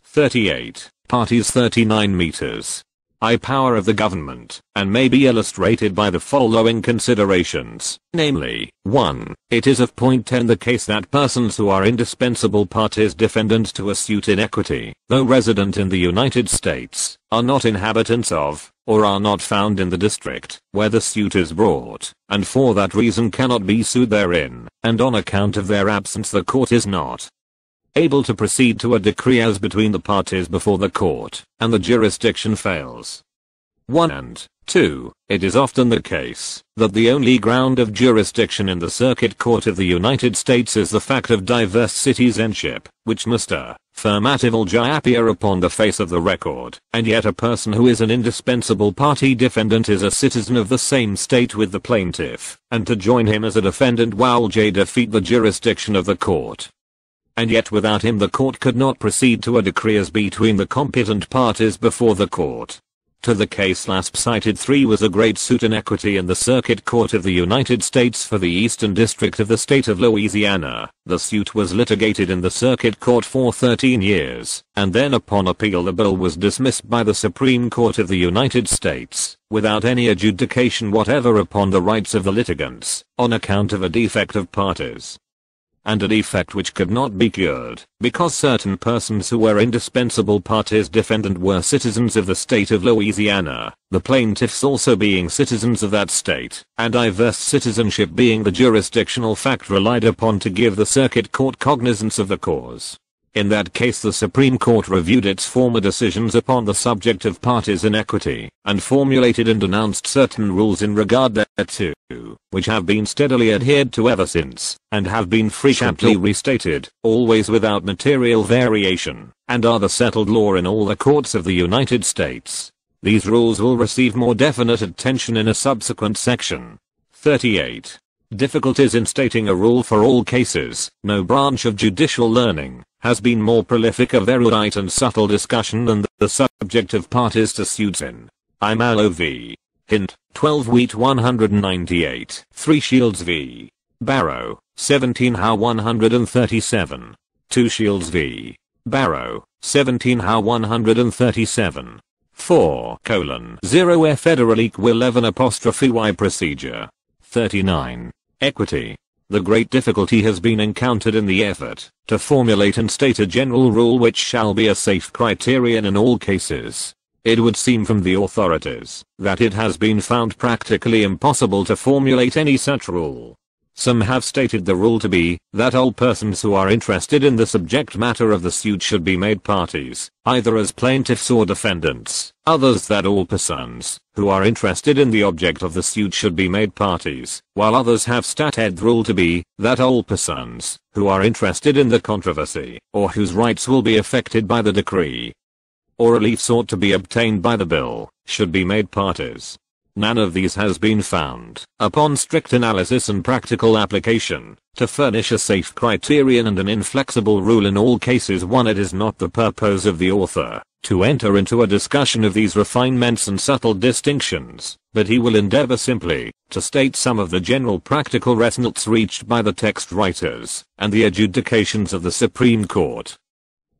38. Parties 39 meters. I power of the government, and may be illustrated by the following considerations, namely, 1. It is of point 10 the case that persons who are indispensable parties defendant to a suit in equity, though resident in the United States, are not inhabitants of, or are not found in the district, where the suit is brought, and for that reason cannot be sued therein, and on account of their absence the court is not able to proceed to a decree as between the parties before the court, and the jurisdiction fails. 1 and 2. It is often the case that the only ground of jurisdiction in the Circuit Court of the United States is the fact of diverse citizenship, which must affirmatively appear upon the face of the record, and yet a person who is an indispensable party defendant is a citizen of the same state with the plaintiff, and to join him as a defendant will defeat the jurisdiction of the court. And yet without him the court could not proceed to a decree as between the competent parties before the court. To the case last cited 3 was a great suit in equity in the Circuit Court of the United States for the Eastern District of the state of Louisiana. The suit was litigated in the Circuit Court for 13 years, and then upon appeal the bill was dismissed by the Supreme Court of the United States, without any adjudication whatever upon the rights of the litigants, on account of a defect of parties. And a defect which could not be cured, because certain persons who were indispensable parties defendant were citizens of the state of Louisiana, the plaintiffs also being citizens of that state, and diverse citizenship being the jurisdictional fact relied upon to give the Circuit Court cognizance of the cause. In that case the Supreme Court reviewed its former decisions upon the subject of parties in equity, and formulated and announced certain rules in regard thereto, which have been steadily adhered to ever since, and have been frequently restated, always without material variation, and are the settled law in all the courts of the United States. These rules will receive more definite attention in a subsequent section. 38. Difficulties in stating a rule for all cases. No branch of judicial learning has been more prolific of erudite and subtle discussion than the subject of parties to suits in Imalo v. Hint, 12 Wheat 198, 3 Shields v. Barrow, 17 How 137, 2 Shields v. Barrow, 17 How 137, 4 0 F Federal equal 11 apostrophe Y procedure. 39. Equity. The great difficulty has been encountered in the effort to formulate and state a general rule which shall be a safe criterion in all cases. It would seem from the authorities that it has been found practically impossible to formulate any such rule. Some have stated the rule to be that all persons who are interested in the subject matter of the suit should be made parties, either as plaintiffs or defendants. Others that all persons who are interested in the object of the suit should be made parties, while others have stated the rule to be that all persons who are interested in the controversy, or whose rights will be affected by the decree, or relief sought to be obtained by the bill, should be made parties. None of these has been found, upon strict analysis and practical application, to furnish a safe criterion and an inflexible rule in all cases. 1. It is not the purpose of the author to enter into a discussion of these refinements and subtle distinctions, but he will endeavor simply to state some of the general practical results reached by the text writers, and the adjudications of the Supreme Court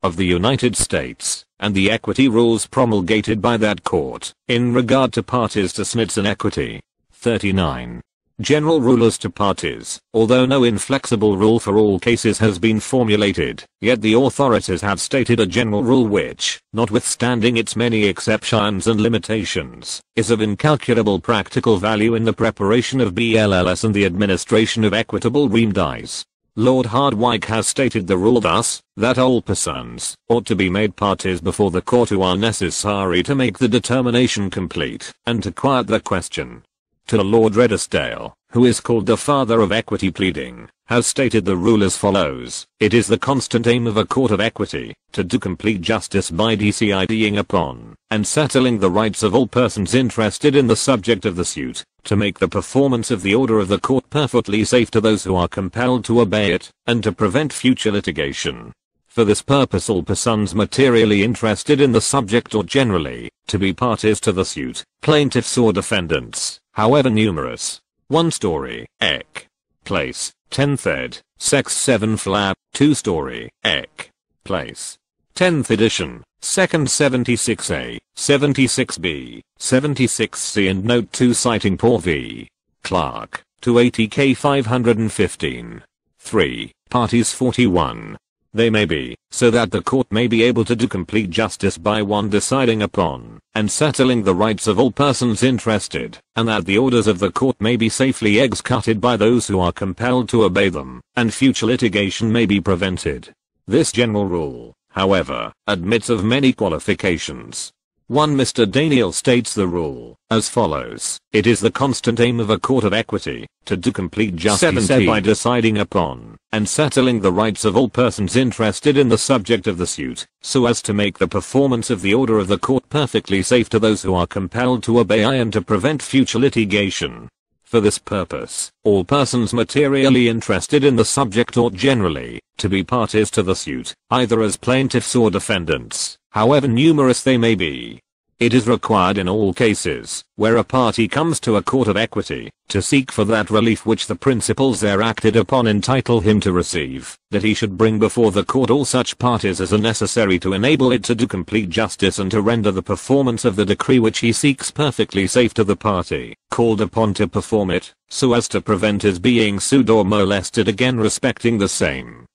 of the United States, and the equity rules promulgated by that court, in regard to parties to suits in equity. 39. General rule as to parties. Although no inflexible rule for all cases has been formulated, yet the authorities have stated a general rule which, notwithstanding its many exceptions and limitations, is of incalculable practical value in the preparation of BLLS and the administration of equitable remedies. Lord Hardwicke has stated the rule thus, that all persons ought to be made parties before the court who are necessary to make the determination complete, and to quiet the question. To Lord Redesdale, who is called the father of equity pleading, has stated the rule as follows: it is the constant aim of a court of equity, to do complete justice by deciding upon, and settling the rights of all persons interested in the subject of the suit, to make the performance of the order of the court perfectly safe to those who are compelled to obey it, and to prevent future litigation. For this purpose all persons materially interested in the subject ought generally to be parties to the suit, plaintiffs or defendants, however numerous. 1 story, ec. Place, 10th ed., Sex 7 flap, 2 story, ec. Place. 10th edition, 2nd 76A, 76B, 76C and Note 2 citing Paul v. Clark, 280K 515. 3. Parties 41. They may be, so that the court may be able to do complete justice by 1. Deciding upon, and settling the rights of all persons interested, and that the orders of the court may be safely executed by those who are compelled to obey them, and future litigation may be prevented. This general rule, however, admits of many qualifications. 1. Mr. Daniel states the rule as follows: it is the constant aim of a court of equity to do complete justice by deciding upon and settling the rights of all persons interested in the subject of the suit, so as to make the performance of the order of the court perfectly safe to those who are compelled to obey and to prevent future litigation. For this purpose, all persons materially interested in the subject ought generally to be parties to the suit, either as plaintiffs or defendants, however numerous they may be. It is required in all cases, where a party comes to a court of equity, to seek for that relief which the principles there acted upon entitle him to receive, that he should bring before the court all such parties as are necessary to enable it to do complete justice and to render the performance of the decree which he seeks perfectly safe to the party called upon to perform it, so as to prevent his being sued or molested again respecting the same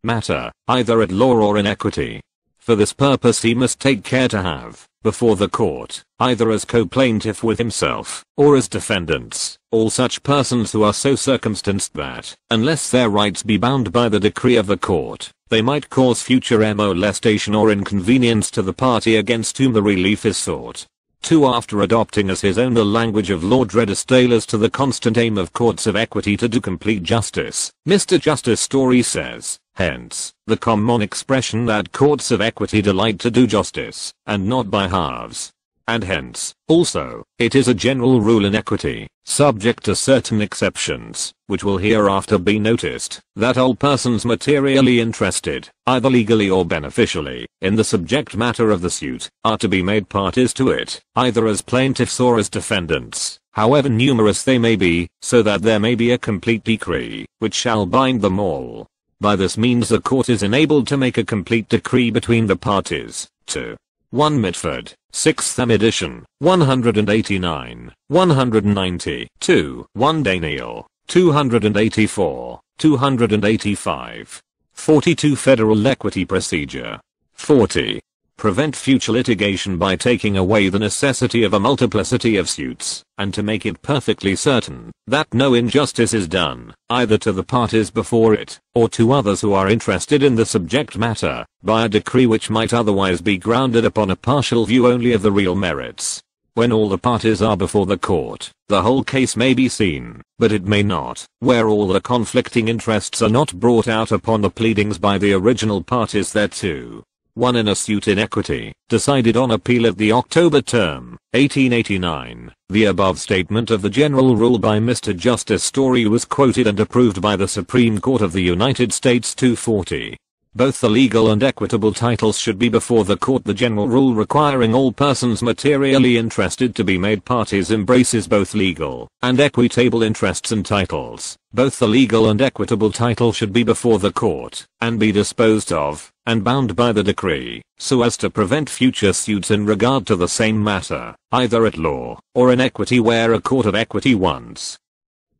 matter, either at law or in equity. For this purpose he must take care to have, before the court, either as co-plaintiff with himself, or as defendants, all such persons who are so circumstanced that, unless their rights be bound by the decree of the court, they might cause future molestation or inconvenience to the party against whom the relief is sought. 2. After adopting as his own the language of Lord Redesdale as to the constant aim of courts of equity to do complete justice, Mr. Justice Story says, hence, the common expression that courts of equity delight to do justice, and not by halves. And hence, also, it is a general rule in equity, subject to certain exceptions, which will hereafter be noticed, that all persons materially interested, either legally or beneficially, in the subject matter of the suit, are to be made parties to it, either as plaintiffs or as defendants, however numerous they may be, so that there may be a complete decree, which shall bind them all. By this means the court is enabled to make a complete decree between the parties. 2. 1 Mitford, 6th edition, 189, 190. 2. 1 Daniel, 284, 285. 42 Federal Equity Procedure. 40. Prevent future litigation by taking away the necessity of a multiplicity of suits, and to make it perfectly certain that no injustice is done, either to the parties before it, or to others who are interested in the subject matter, by a decree which might otherwise be grounded upon a partial view only of the real merits. When all the parties are before the court, the whole case may be seen, but it may not, where all the conflicting interests are not brought out upon the pleadings by the original parties thereto. 1 In a suit in equity, decided on appeal at the October term, 1889, the above statement of the general rule by Mr. Justice Story was quoted and approved by the Supreme Court of the United States 240. Both the legal and equitable titles should be before the court. The general rule requiring all persons materially interested to be made parties embraces both legal and equitable interests and titles. Both the legal and equitable title should be before the court, and be disposed of, and bound by the decree, so as to prevent future suits in regard to the same matter, either at law, or in equity. Where a court of equity once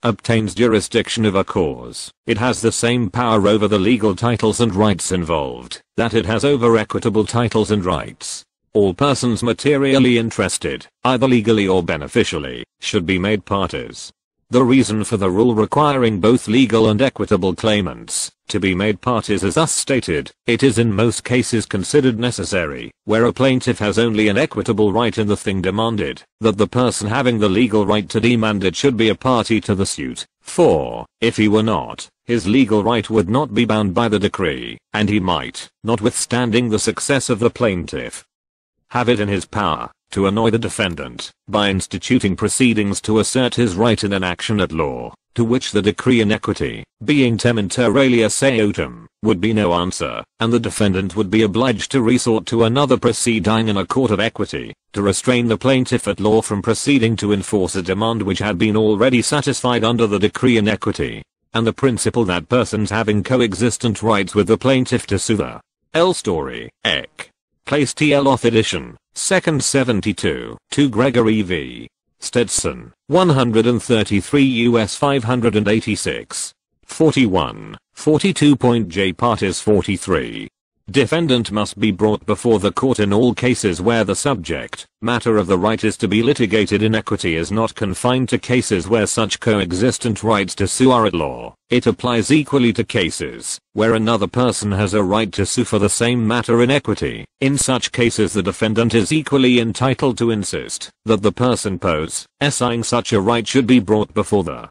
obtains jurisdiction of a cause, it has the same power over the legal titles and rights involved that it has over equitable titles and rights. All persons materially interested, either legally or beneficially, should be made parties. The reason for the rule requiring both legal and equitable claimants to be made parties is thus stated: it is in most cases considered necessary, where a plaintiff has only an equitable right in the thing demanded, that the person having the legal right to demand it should be a party to the suit, for, if he were not, his legal right would not be bound by the decree, and he might, notwithstanding the success of the plaintiff, have it in his power to annoy the defendant by instituting proceedings to assert his right in an action at law, to which the decree in equity, being tem inter alia seotum, would be no answer, and the defendant would be obliged to resort to another proceeding in a court of equity, to restrain the plaintiff at law from proceeding to enforce a demand which had been already satisfied under the decree in equity, and the principle that persons having coexistent rights with the plaintiff to sue the L. Story, Ec. Place TL Off Edition, 2nd 72, 2 Gregory v. Stetson, 133 U.S. 586. 41, 42. Parties 43. Defendant must be brought before the court in all cases where the subject matter of the right is to be litigated in equity is not confined to cases where such coexistent rights to sue are at law. It applies equally to cases where another person has a right to sue for the same matter in equity. In such cases the defendant is equally entitled to insist that the person possessing such a right should be brought before the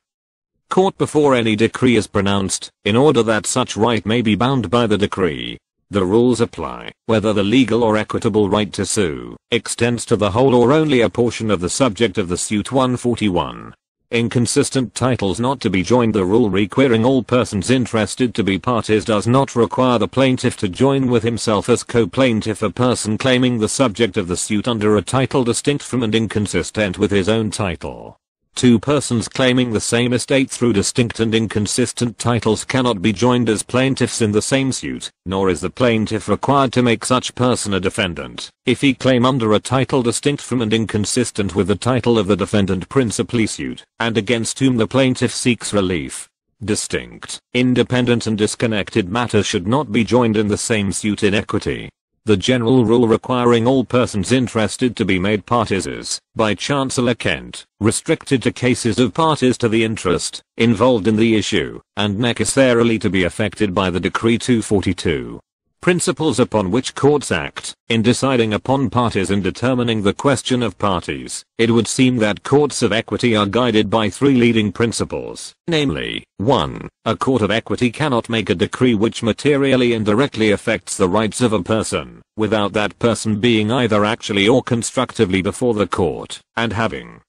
court before any decree is pronounced, in order that such right may be bound by the decree. The rules apply whether the legal or equitable right to sue extends to the whole or only a portion of the subject of the suit. 141. Inconsistent titles not to be joined. The rule requiring all persons interested to be parties does not require the plaintiff to join with himself as co-plaintiff a person claiming the subject of the suit under a title distinct from and inconsistent with his own title. Two persons claiming the same estate through distinct and inconsistent titles cannot be joined as plaintiffs in the same suit, nor is the plaintiff required to make such person a defendant, if he claim under a title distinct from and inconsistent with the title of the defendant principally sued, and against whom the plaintiff seeks relief. Distinct, independent and disconnected matters should not be joined in the same suit in equity. The general rule requiring all persons interested to be made parties is, by Chancellor Kent, restricted to cases of parties to the interest involved in the issue, and necessarily to be affected by the Decree 242. Principles upon which courts act, in deciding upon parties and determining the question of parties. It would seem that courts of equity are guided by three leading principles, namely, 1. A court of equity cannot make a decree which materially and directly affects the rights of a person, without that person being either actually or constructively before the court, and having,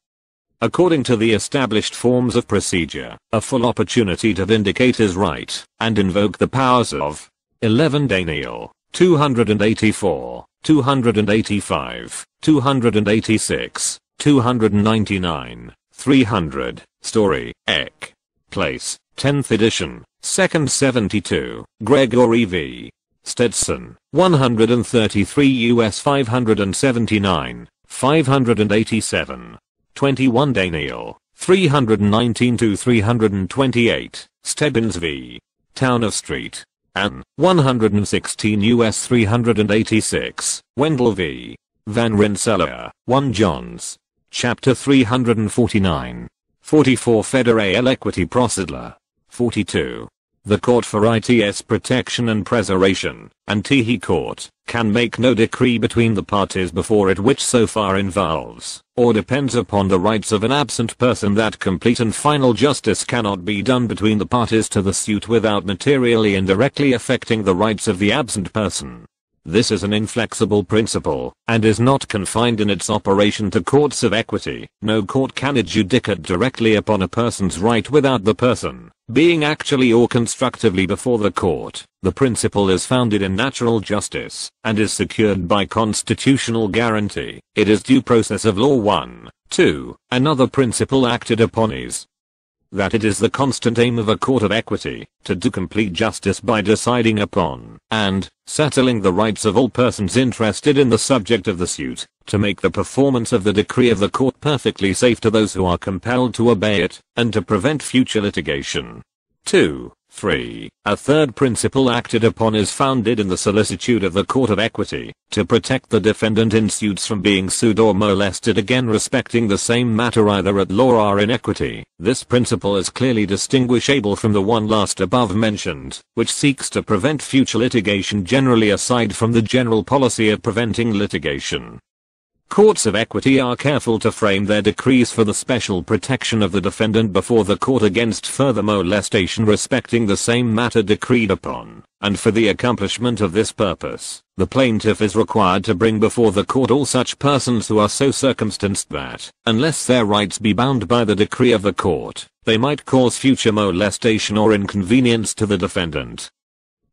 according to the established forms of procedure, a full opportunity to vindicate his right, and invoke the powers of 11 Daniel, 284, 285, 286, 299, 300, Story, Ec. Place, 10th edition, 2nd 72, Gregory v. Stetson, 133 U.S. 579, 587, 21 Daniel, 319-328, Stebbins v. Town of Street. Ann, 116 U.S. 386, Wendell v. Van Rensselaer, 1 Johns. Chapter 349. 44 Federal Equity Procedure. 42. The Court for ITS Protection and Preservation, and He Court, can make no decree between the parties before it which so far involves, or depends upon the rights of an absent person that complete and final justice cannot be done between the parties to the suit without materially and directly affecting the rights of the absent person. This is an inflexible principle, and is not confined in its operation to courts of equity. No court can adjudicate directly upon a person's right without the person being actually or constructively before the court. The principle is founded in natural justice, and is secured by constitutional guarantee. It is due process of law. 1. 2. Another principle acted upon is that it is the constant aim of a court of equity to do complete justice by deciding upon and settling the rights of all persons interested in the subject of the suit, to make the performance of the decree of the court perfectly safe to those who are compelled to obey it, and to prevent future litigation. 2. 3. A third principle acted upon is founded in the solicitude of the Court of Equity, to protect the defendant in suits from being sued or molested again respecting the same matter either at law or in equity. This principle is clearly distinguishable from the one last above mentioned, which seeks to prevent future litigation generally aside from the general policy of preventing litigation. Courts of equity are careful to frame their decrees for the special protection of the defendant before the court against further molestation respecting the same matter decreed upon, and for the accomplishment of this purpose, the plaintiff is required to bring before the court all such persons who are so circumstanced that, unless their rights be bound by the decree of the court, they might cause future molestation or inconvenience to the defendant,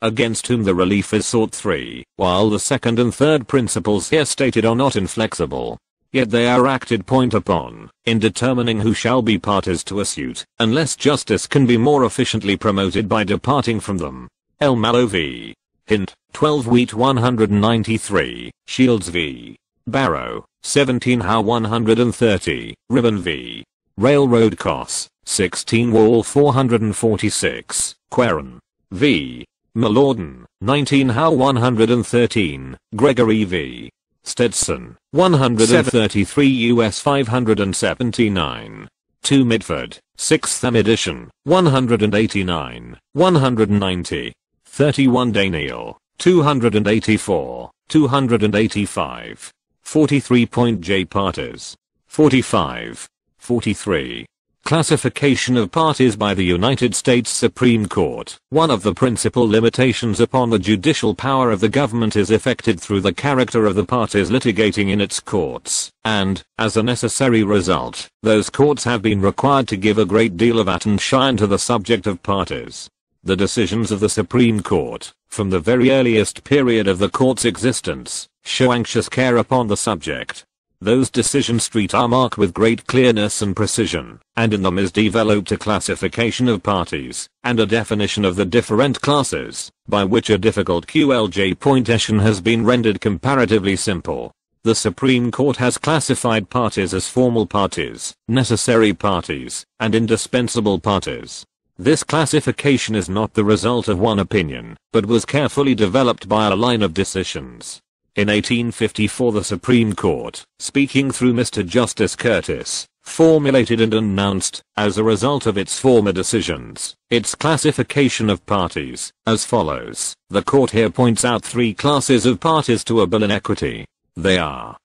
against whom the relief is sought. 3. While the second and third principles here stated are not inflexible, yet they are acted point upon, in determining who shall be parties to a suit, unless justice can be more efficiently promoted by departing from them. L. Mallow v. Hint, 12 Wheat 193, Shields v. Barrow, 17 How 130, Ribbon v. Railroad Costs, 16 Wall 446, Queren v. Malorden, 19 How 113, Gregory v. Stetson, 133 US 579. 2 Mitford, 6th edition, 189, 190. 31 Daniel, 284, 285. 43. J Parties. 45. 43. Classification of parties by the United States Supreme Court. One of the principal limitations upon the judicial power of the government is effected through the character of the parties litigating in its courts, and, as a necessary result, those courts have been required to give a great deal of attention to the subject of parties. The decisions of the Supreme Court, from the very earliest period of the court's existence, show anxious care upon the subject. Those decisions are marked with great clearness and precision, and in them is developed a classification of parties, and a definition of the different classes, by which a difficult QLJ pointation has been rendered comparatively simple. The Supreme Court has classified parties as formal parties, necessary parties, and indispensable parties. This classification is not the result of one opinion, but was carefully developed by a line of decisions. In 1854 the Supreme Court, speaking through Mr. Justice Curtis, formulated and announced, as a result of its former decisions, its classification of parties, as follows. The court here points out 3 classes of parties to a bill in equity. They are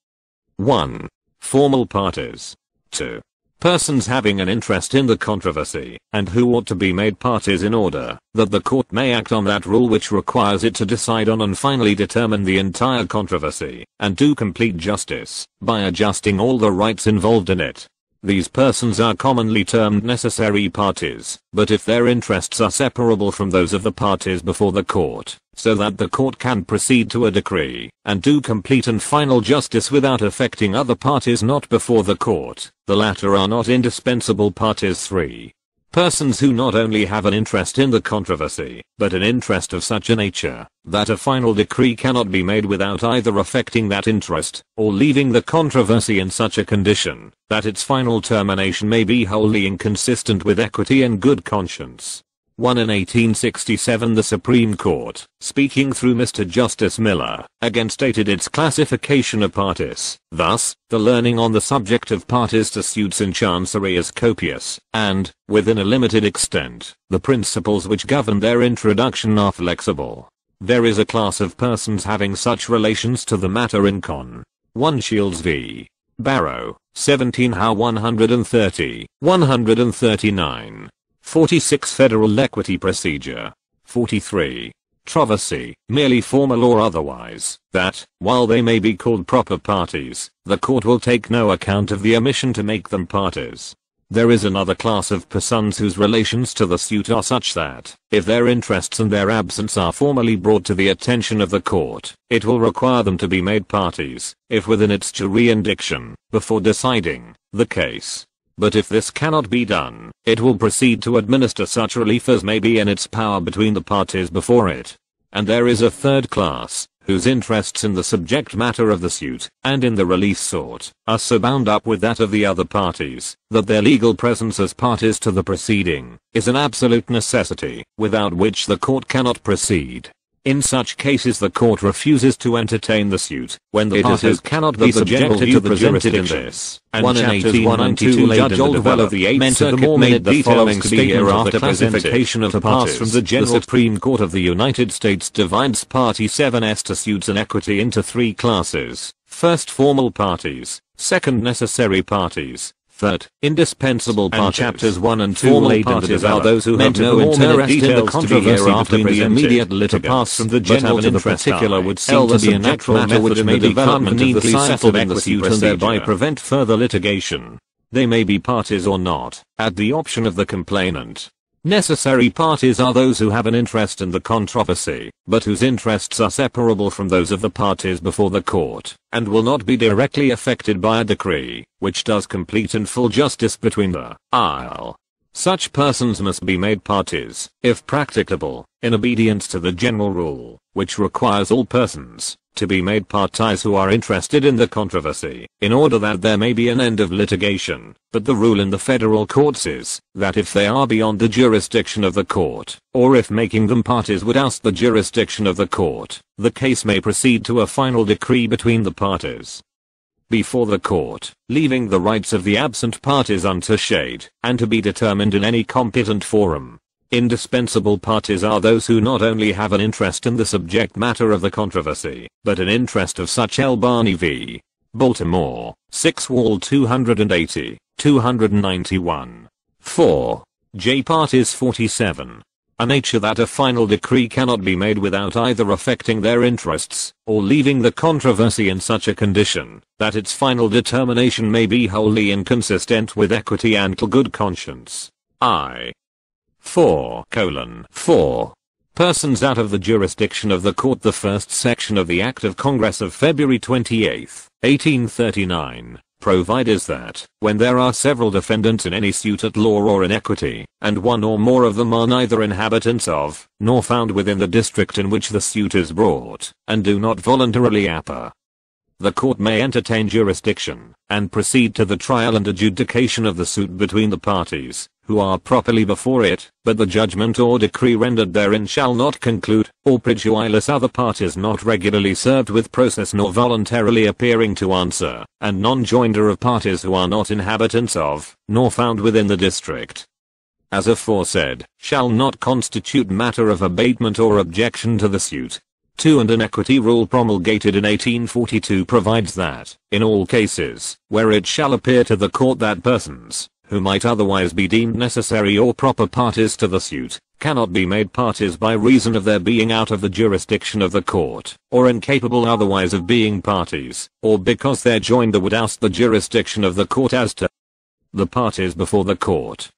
1. Formal parties. 2. Persons having an interest in the controversy, and who ought to be made parties in order that the court may act on that rule which requires it to decide on and finally determine the entire controversy, and do complete justice, by adjusting all the rights involved in it. These persons are commonly termed necessary parties, but if their interests are separable from those of the parties before the court, so that the court can proceed to a decree, and do complete and final justice without affecting other parties not before the court, the latter are not indispensable parties. 3. Persons who not only have an interest in the controversy, but an interest of such a nature, that a final decree cannot be made without either affecting that interest, or leaving the controversy in such a condition, that its final termination may be wholly inconsistent with equity and good conscience. 1. In 1867 the Supreme Court, speaking through Mr. Justice Miller, again stated its classification of parties. Thus, the learning on the subject of parties to suits in Chancery is copious, and, within a limited extent, the principles which govern their introduction are flexible. There is a class of persons having such relations to the matter in Con. 1. Shields v. Barrow, 17 How 130, 139. 46. Federal Equity Procedure. 43. Controversy, merely formal or otherwise, that, while they may be called proper parties, the court will take no account of the omission to make them parties. There is another class of persons whose relations to the suit are such that, if their interests and their absence are formally brought to the attention of the court, it will require them to be made parties, if within its jurisdiction, before deciding the case. But if this cannot be done, it will proceed to administer such relief as may be in its power between the parties before it. And there is a third class, whose interests in the subject matter of the suit, and in the relief sought, are so bound up with that of the other parties, that their legal presence as parties to the proceeding, is an absolute necessity, without which the court cannot proceed. In such cases the court refuses to entertain the suit, when the parties cannot be subjected to the jurisdiction. And 1 in 1892 Judge Oldwell of the 8th Circuit made the following statement of the classification of parties from the General Supreme Court of the United States divides Party 7s to suits in equity into 3 classes. First, formal parties. Second, necessary parties. Third, indispensable parties. And chapters 1 and 2 formal parties are those who have no interest in the controversy between the immediate litigants, pass from the general to the particular would seem to be a natural matter which may be conveniently settled in the suit and thereby prevent further litigation. They may be parties or not, at the option of the complainant. Necessary parties are those who have an interest in the controversy, but whose interests are separable from those of the parties before the court, and will not be directly affected by a decree, which does complete and full justice between the Such persons must be made parties, if practicable, in obedience to the general rule, which requires all persons to be made parties who are interested in the controversy, in order that there may be an end of litigation. But the rule in the federal courts is that if they are beyond the jurisdiction of the court, or if making them parties would oust the jurisdiction of the court, the case may proceed to a final decree between the parties before the court, leaving the rights of the absent parties unshaded, and to be determined in any competent forum. Indispensable parties are those who not only have an interest in the subject matter of the controversy, but an interest of such. L. Barney v. Baltimore, 6 Wall 280, 291. 4. J. Parties 47. A nature that a final decree cannot be made without either affecting their interests, or leaving the controversy in such a condition, that its final determination may be wholly inconsistent with equity and good conscience. I. 4. 4. Persons out of the jurisdiction of the court. The first section of the Act of Congress of February 28, 1839, provides that, when there are several defendants in any suit at law or in equity, and one or more of them are neither inhabitants of, nor found within the district in which the suit is brought, and do not voluntarily appear, the court may entertain jurisdiction, and proceed to the trial and adjudication of the suit between the parties, who are properly before it, but the judgment or decree rendered therein shall not conclude, or prejudice other parties not regularly served with process nor voluntarily appearing to answer, and non-joinder of parties who are not inhabitants of, nor found within the district, as aforesaid, shall not constitute matter of abatement or objection to the suit. 2. And an equity rule promulgated in 1842 provides that, in all cases, where it shall appear to the court that persons, who might otherwise be deemed necessary or proper parties to the suit, cannot be made parties by reason of their being out of the jurisdiction of the court, or incapable otherwise of being parties, or because their joinder would oust the jurisdiction of the court as to the parties before the court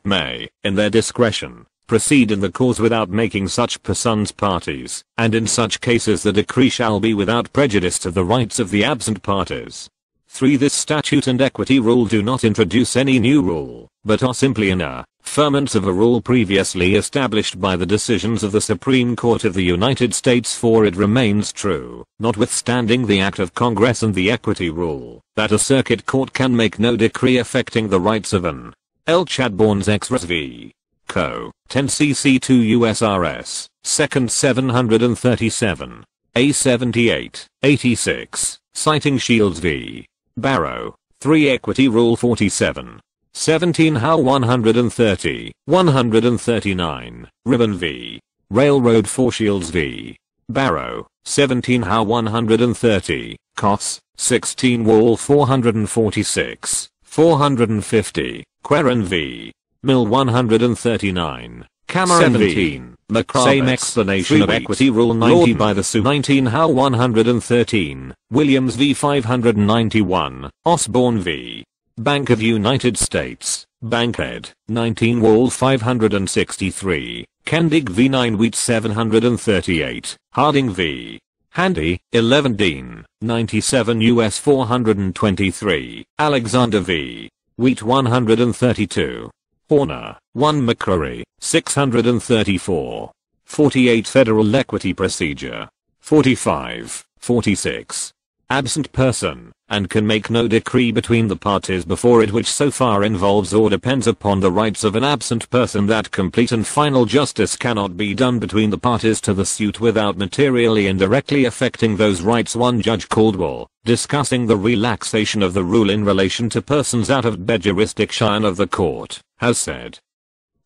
may, in their discretion, proceed in the cause without making such persons parties, and in such cases the decree shall be without prejudice to the rights of the absent parties. 3. This statute and equity rule do not introduce any new rule, but are simply an affirmance of a rule previously established by the decisions of the Supreme Court of the United States, for it remains true, notwithstanding the Act of Congress and the equity rule, that a circuit court can make no decree affecting the rights of an L. Chadbourne's ex res v. Co. 10 cc 2 USRS, 2nd 737, A 78, 86, citing Shields v. Barrow, 3. Equity Rule 47. 17 How 130, 139, Ribbon v. Railroad 4. Shields v. Barrow, 17 How 130, Cos, 16 Wall 446, 450, Queren v. Mill 139, Cameron 17, McCravis. Same explanation of equity rule 90 Lorden by the Sue 19 How 113, Williams v 591, Osborne v. Bank of United States, Bankhead, 19 Wall 563, Kendig v 9 Wheat 738, Harding v. Handy, 11 Dean, 97 US 423, Alexander v. Wheat 132. Horner, 1 McCrory, 634. 48 Federal Equity Procedure. 45, 46. Absent person, and can make no decree between the parties before it which so far involves or depends upon the rights of an absent person that complete and final justice cannot be done between the parties to the suit without materially and directly affecting those rights. 1 Judge Caldwell, discussing the relaxation of the rule in relation to persons out of the jurisdiction of the court, has said,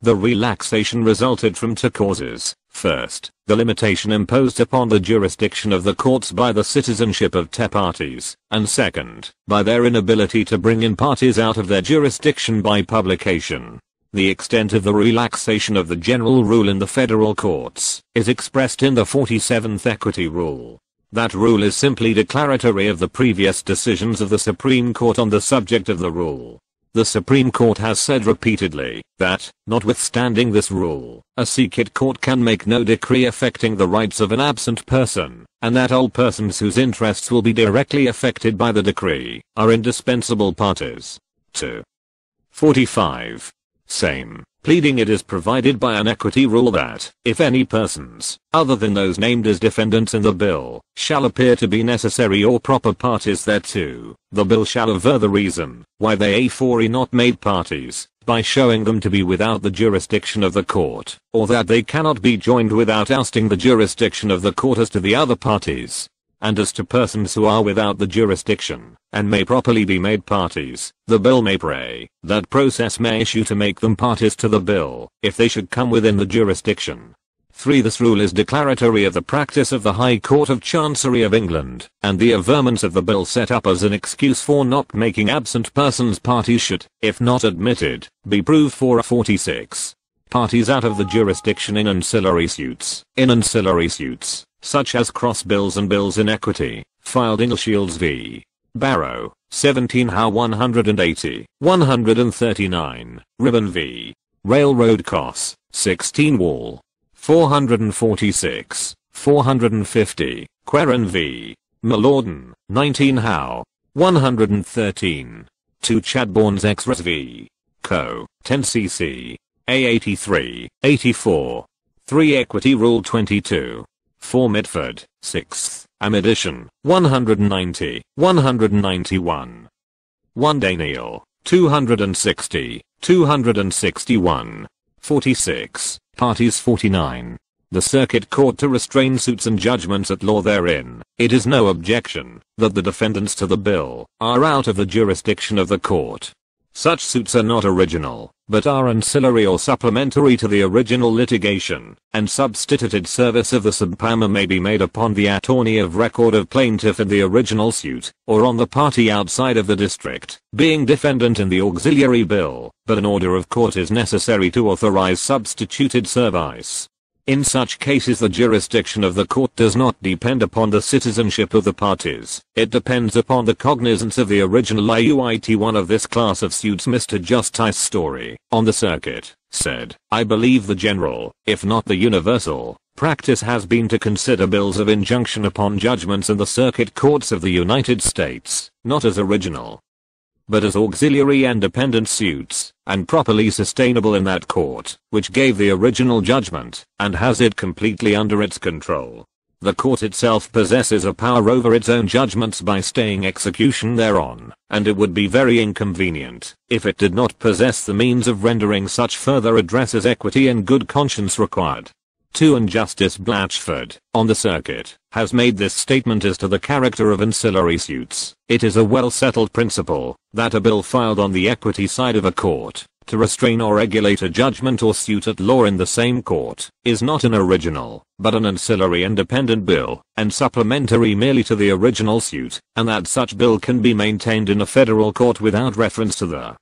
the relaxation resulted from 2 causes. First, the limitation imposed upon the jurisdiction of the courts by the citizenship of parties, and second, by their inability to bring in parties out of their jurisdiction by publication. The extent of the relaxation of the general rule in the federal courts is expressed in the 47th Equity Rule. That rule is simply declaratory of the previous decisions of the Supreme Court on the subject of the rule. The Supreme Court has said repeatedly that, notwithstanding this rule, a circuit court can make no decree affecting the rights of an absent person, and that all persons whose interests will be directly affected by the decree are indispensable parties. 2. 45. Same. Pleading it is provided by an equity rule that, if any persons, other than those named as defendants in the bill, shall appear to be necessary or proper parties thereto, the bill shall aver the reason, why they are not made parties, by showing them to be without the jurisdiction of the court, or that they cannot be joined without ousting the jurisdiction of the court as to the other parties. And as to persons who are without the jurisdiction, and may properly be made parties, the bill may pray, that process may issue to make them parties to the bill, if they should come within the jurisdiction. 3. This rule is declaratory of the practice of the High Court of Chancery of England, and the averments of the bill set up as an excuse for not making absent persons parties should, if not admitted, be proved for a 46. Parties out of the jurisdiction in ancillary suits. In ancillary suits, such as cross bills and bills in equity, filed in Shields v. Barrow, 17 How 180, 139, Ribbon v. Railroad Costs, 16 Wall, 446, 450, Queren v. Malorden, 19 How, 113, 2 Chadbourne's X-Res v. Co., 10 cc, A83, 84, 3 Equity Rule 22, 4 Mitford, 6th, Am edition, 190, 191. 1 Daniel, 260, 261, 46, Parties 49. The Circuit Court to restrain suits and judgments at law therein. It is no objection that the defendants to the bill are out of the jurisdiction of the court. Such suits are not original, but are ancillary or supplementary to the original litigation, and substituted service of the subpoena may be made upon the attorney of record of plaintiff in the original suit, or on the party outside of the district, being defendant in the auxiliary bill, but an order of court is necessary to authorize substituted service. In such cases the jurisdiction of the court does not depend upon the citizenship of the parties, it depends upon the cognizance of the original IUIT. One of this class of suits, Mr. Justice Story, on the circuit, said, I believe the general, if not the universal, practice has been to consider bills of injunction upon judgments in the circuit courts of the United States, not as original, but as auxiliary and dependent suits, and properly sustainable in that court, which gave the original judgment, and has it completely under its control. The court itself possesses a power over its own judgments by staying execution thereon, and it would be very inconvenient, if it did not possess the means of rendering such further redress as equity and good conscience required. 2. And Justice Blatchford, on the circuit, has made this statement as to the character of ancillary suits. It is a well-settled principle, that a bill filed on the equity side of a court, to restrain or regulate a judgment or suit at law in the same court, is not an original, but an ancillary independent bill, and supplementary merely to the original suit, and that such bill can be maintained in a federal court without reference to the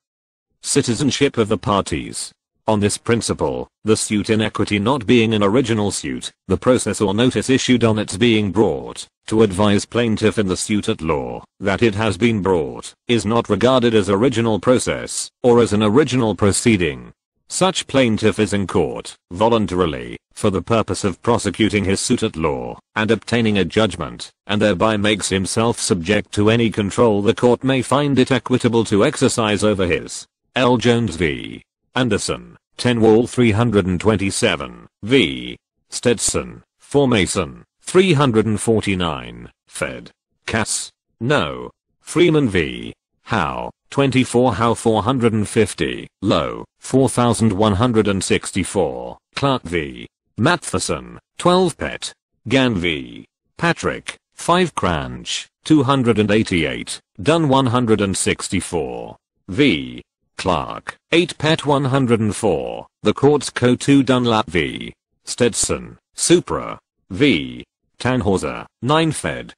citizenship of the parties. On this principle, the suit in equity not being an original suit, the process or notice issued on its being brought, to advise plaintiff in the suit at law, that it has been brought, is not regarded as original process, or as an original proceeding. Such plaintiff is in court, voluntarily, for the purpose of prosecuting his suit at law, and obtaining a judgment, and thereby makes himself subject to any control the court may find it equitable to exercise over his. L. Jones v. Anderson, 10 Wall 327, v. Stetson, 4 Mason, 349, Fed. Cass. No. Freeman v. Howe, 24 Howe 450, Low, 4164, Clark v. Matheson, 12 Pett. Gann v. Patrick, 5 Cranch, 288, Dunn 164, v. Clark, 8 Pett 104, The Courts Co. 2 Dunlap v. Stetson, Supra, v. Tannhauser, 9 Fed.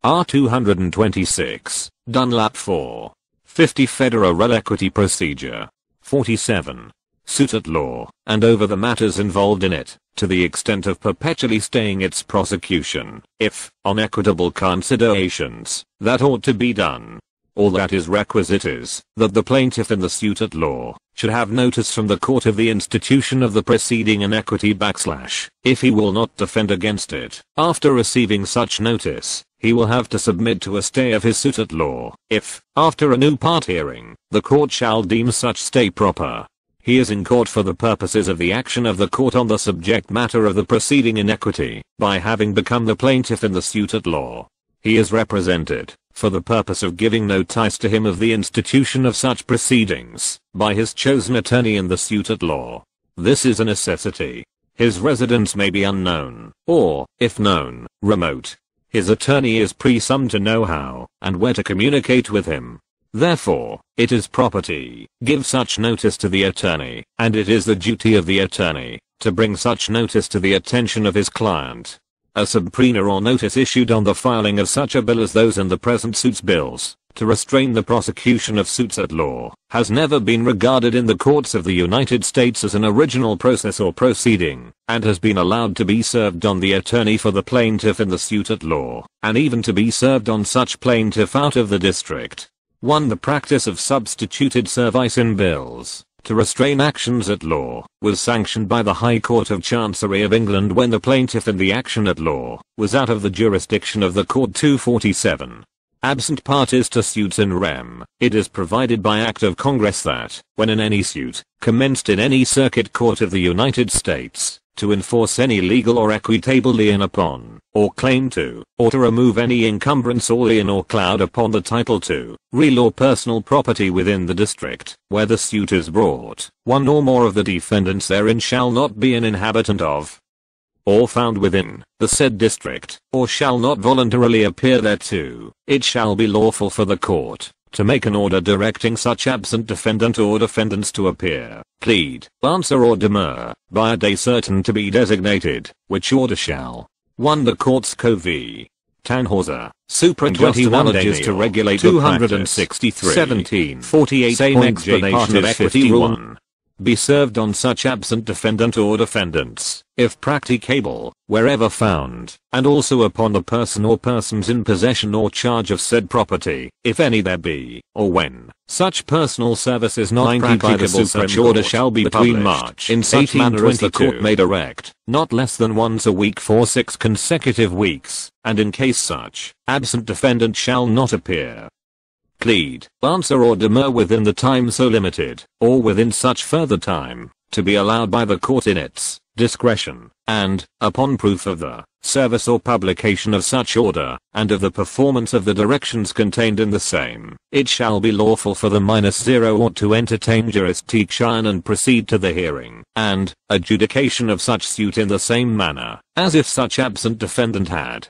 R 226, Dunlap 4. 50 Federal Equity Procedure. 47. Suit at law, and over the matters involved in it, to the extent of perpetually staying its prosecution, if, on equitable considerations, that ought to be done. All that is requisite is, that the plaintiff in the suit at law, should have notice from the court of the institution of the proceeding in equity / if he will not defend against it, after receiving such notice, he will have to submit to a stay of his suit at law, if, after a new part hearing, the court shall deem such stay proper. He is in court for the purposes of the action of the court on the subject matter of the proceeding in equity, by having become the plaintiff in the suit at law. He is represented, for the purpose of giving notice to him of the institution of such proceedings, by his chosen attorney in the suit at law. This is a necessity. His residence may be unknown, or, if known, remote. His attorney is presumed to know how, and where to communicate with him. Therefore, it is proper to give such notice to the attorney, and it is the duty of the attorney, to bring such notice to the attention of his client. A subpoena or notice issued on the filing of such a bill as those in the present suit's bills, to restrain the prosecution of suits at law, has never been regarded in the courts of the United States as an original process or proceeding, and has been allowed to be served on the attorney for the plaintiff in the suit at law, and even to be served on such plaintiff out of the district. 1. The practice of substituted service in bills, to restrain actions at law, was sanctioned by the High Court of Chancery of England when the plaintiff in the action at law was out of the jurisdiction of the court. 247. Absent parties to suits in rem. It is provided by Act of Congress that, when in any suit, commenced in any circuit court of the United States, to enforce any legal or equitable lien upon, or claim to, or to remove any encumbrance or lien or cloud upon the title to, real or personal property within the district, where the suit is brought, one or more of the defendants therein shall not be an inhabitant of, or found within, the said district, or shall not voluntarily appear thereto. It shall be lawful for the court to make an order directing such absent defendant or defendants to appear, plead, answer or demur, by a day certain to be designated, which order shall 1. The Courts Co. v. Tannhauser, Superintendent 21 Daniel, to regulate 263, 1748 same explanation of J. equity rule. 51. Be served on such absent defendant or defendants, if practicable, wherever found, and also upon the person or persons in possession or charge of said property, if any there be, or when such personal service is not practicable. Such order shall be between March in such manner as the court may direct, not less than once a week for 6 consecutive weeks, and in case such absent defendant shall not appear, plead, answer or demur within the time so limited, or within such further time, to be allowed by the court in its discretion, and, upon proof of the service or publication of such order, and of the performance of the directions contained in the same, it shall be lawful for the -0 or to entertain jurisdiction and proceed to the hearing, and adjudication of such suit in the same manner, as if such absent defendant had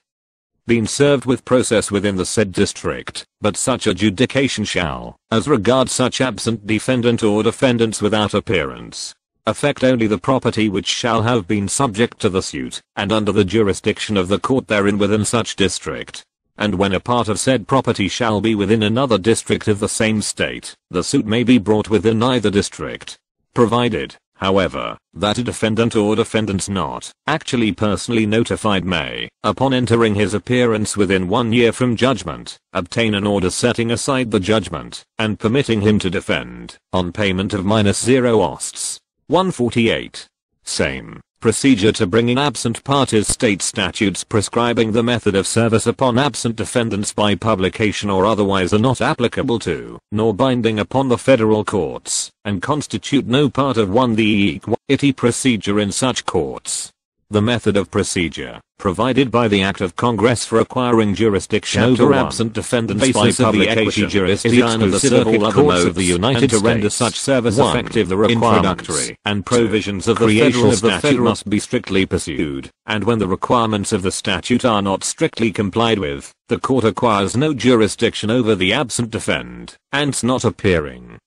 been served with process within the said district, but such adjudication shall, as regards such absent defendant or defendants without appearance, affect only the property which shall have been subject to the suit, and under the jurisdiction of the court therein within such district. And when a part of said property shall be within another district of the same state, the suit may be brought within either district, provided, however, that a defendant or defendants not actually personally notified may, upon entering his appearance within 1 year from judgment, obtain an order setting aside the judgment, and permitting him to defend, on payment of -0 osts. 148. Same procedure to bring in absent parties. State statutes prescribing the method of service upon absent defendants by publication or otherwise are not applicable to, nor binding upon the federal courts, and constitute no part of 1. The equity procedure in such courts. The method of procedure, provided by the Act of Congress for acquiring jurisdiction over absent defendants by publication, jurisdiction of the circuit courts of the United States, to render such service effective. The requirements and provisions of the federal statute must be strictly pursued, and when the requirements of the statute are not strictly complied with, the court acquires no jurisdiction over the absent defendants not appearing.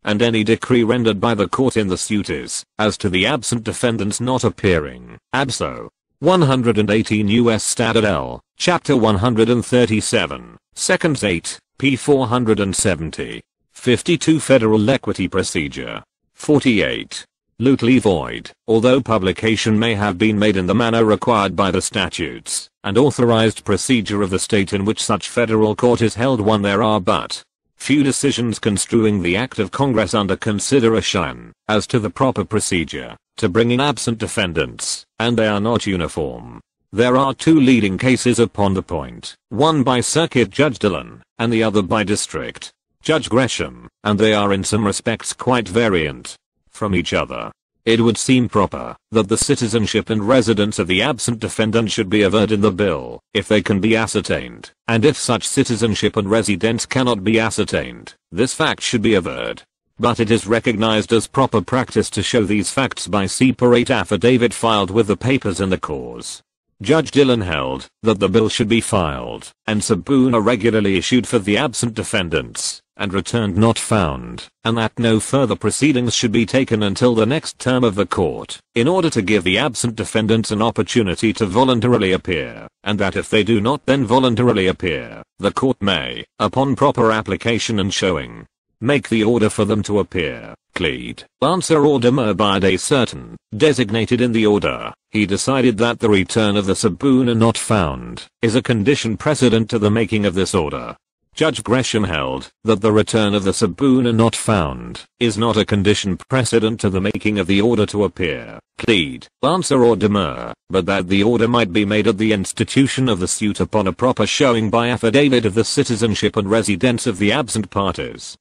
And any decree rendered by the court in the suit is, as to the absent defendants not appearing, abso. 118 U.S. Stat. L. Chapter 137, Sections 8, p. 470. 52 Federal Equity Procedure. 48. Lutely void, although publication may have been made in the manner required by the statutes, and authorized procedure of the state in which such federal court is held. 1. There are but few decisions construing the Act of Congress under consideration, as to the proper procedure, to bring in absent defendants, and they are not uniform. There are 2 leading cases upon the point, one by Circuit Judge Dillon, and the other by District Judge Gresham, and they are in some respects quite variant. from each other. It would seem proper that the citizenship and residence of the absent defendant should be averred in the bill, if they can be ascertained, and if such citizenship and residence cannot be ascertained, this fact should be averred. But it is recognized as proper practice to show these facts by separate affidavit filed with the papers in the cause. Judge Dillon held that the bill should be filed and subpoena regularly issued for the absent defendants and returned not found, and that no further proceedings should be taken until the next term of the court, in order to give the absent defendants an opportunity to voluntarily appear, and that if they do not then voluntarily appear, the court may, upon proper application and showing, make the order for them to appear, plead, answer or demur by a day certain, designated in the order. He decided that the return of the subpoena not found is a condition precedent to the making of this order. Judge Gresham held that the return of the subpoena not found is not a condition precedent to the making of the order to appear, plead, answer or demur, but that the order might be made at the institution of the suit upon a proper showing by affidavit of the citizenship and residence of the absent parties.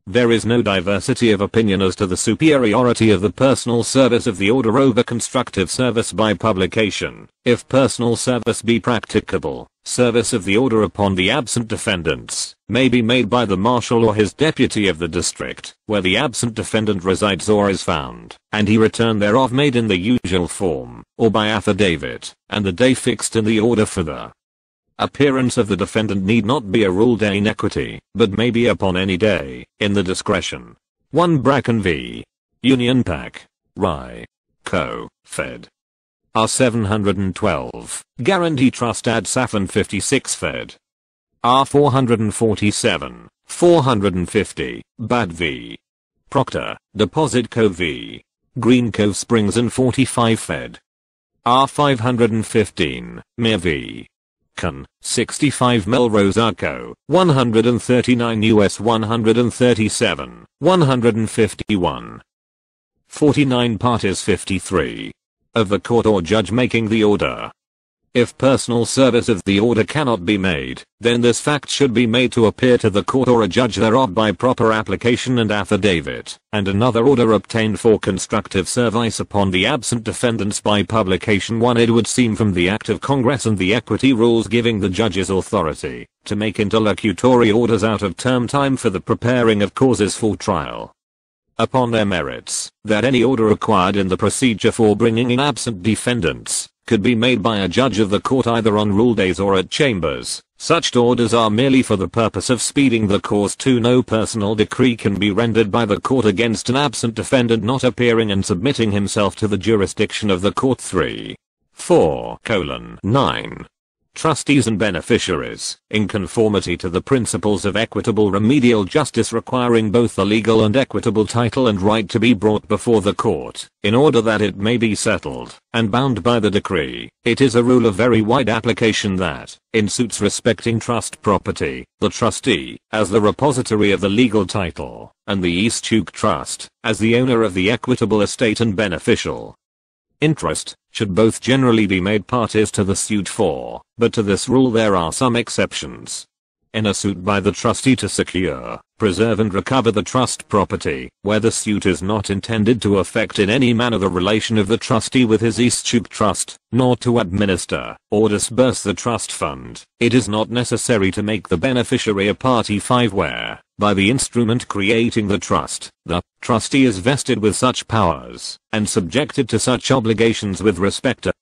There is no diversity of opinion as to the superiority of the personal service of the order over constructive service by publication. If personal service be practicable, service of the order upon the absent defendants may be made by the marshal or his deputy of the district where the absent defendant resides or is found, and he return thereof made in the usual form, or by affidavit, and the day fixed in the order for the appearance of the defendant need not be a rule day in equity, but may be upon any day, in the discretion. 1 Bracken v. Union Pac. Rye. Co. Fed. R 712. Guarantee Trust ad Safan 56 Fed. R 447. 450. Bad v. Proctor, Deposit Co. v. Green Cove Springs and 45 Fed. R 515. Mir v. 65 Melrose Arco, 139 US 137, 151. 49 Parties 53. Of the court or judge making the order. If personal service of the order cannot be made, then this fact should be made to appear to the court or a judge thereof by proper application and affidavit, and another order obtained for constructive service upon the absent defendants by publication. 1 It would seem from the Act of Congress and the equity rules giving the judges authority to make interlocutory orders out of term time for the preparing of causes for trial upon their merits, that any order required in the procedure for bringing in absent defendants could be made by a judge of the court either on rule days or at chambers. Such orders are merely for the purpose of speeding the cause to. No personal decree can be rendered by the court against an absent defendant not appearing and submitting himself to the jurisdiction of the court. 4:9. Trustees and beneficiaries, in conformity to the principles of equitable remedial justice requiring both the legal and equitable title and right to be brought before the court, in order that it may be settled, and bound by the decree, it is a rule of very wide application that, in suits respecting trust property, the trustee, as the repository of the legal title, and the East Chuk Trust, as the owner of the equitable estate and beneficial interest, should both generally be made parties to the suit for, but to this rule there are some exceptions. In a suit by the trustee to secure, preserve and recover the trust property, where the suit is not intended to affect in any manner the relation of the trustee with his East Chuk Trust, nor to administer, or disburse the trust fund, it is not necessary to make the beneficiary a party. 5 Where, by the instrument creating the trust, the trustee is vested with such powers, and subjected to such obligations with respect to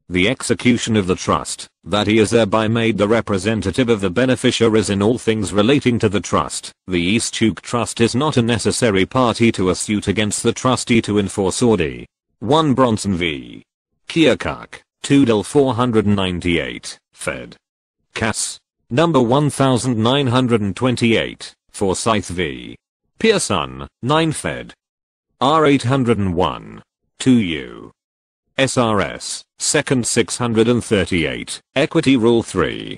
the execution of the trust, that he is thereby made the representative of the beneficiaries in all things relating to the trust. The East Chuk Trust is not a necessary party to a suit against the trustee to enforce order. 1 Bronson v. Keokuk, 2 Del 498, Fed. Cass. Number 1928, Forsyth v. Pearson, 9 Fed. R 801. 2U. SRS, 2nd 638, Equity Rule 3.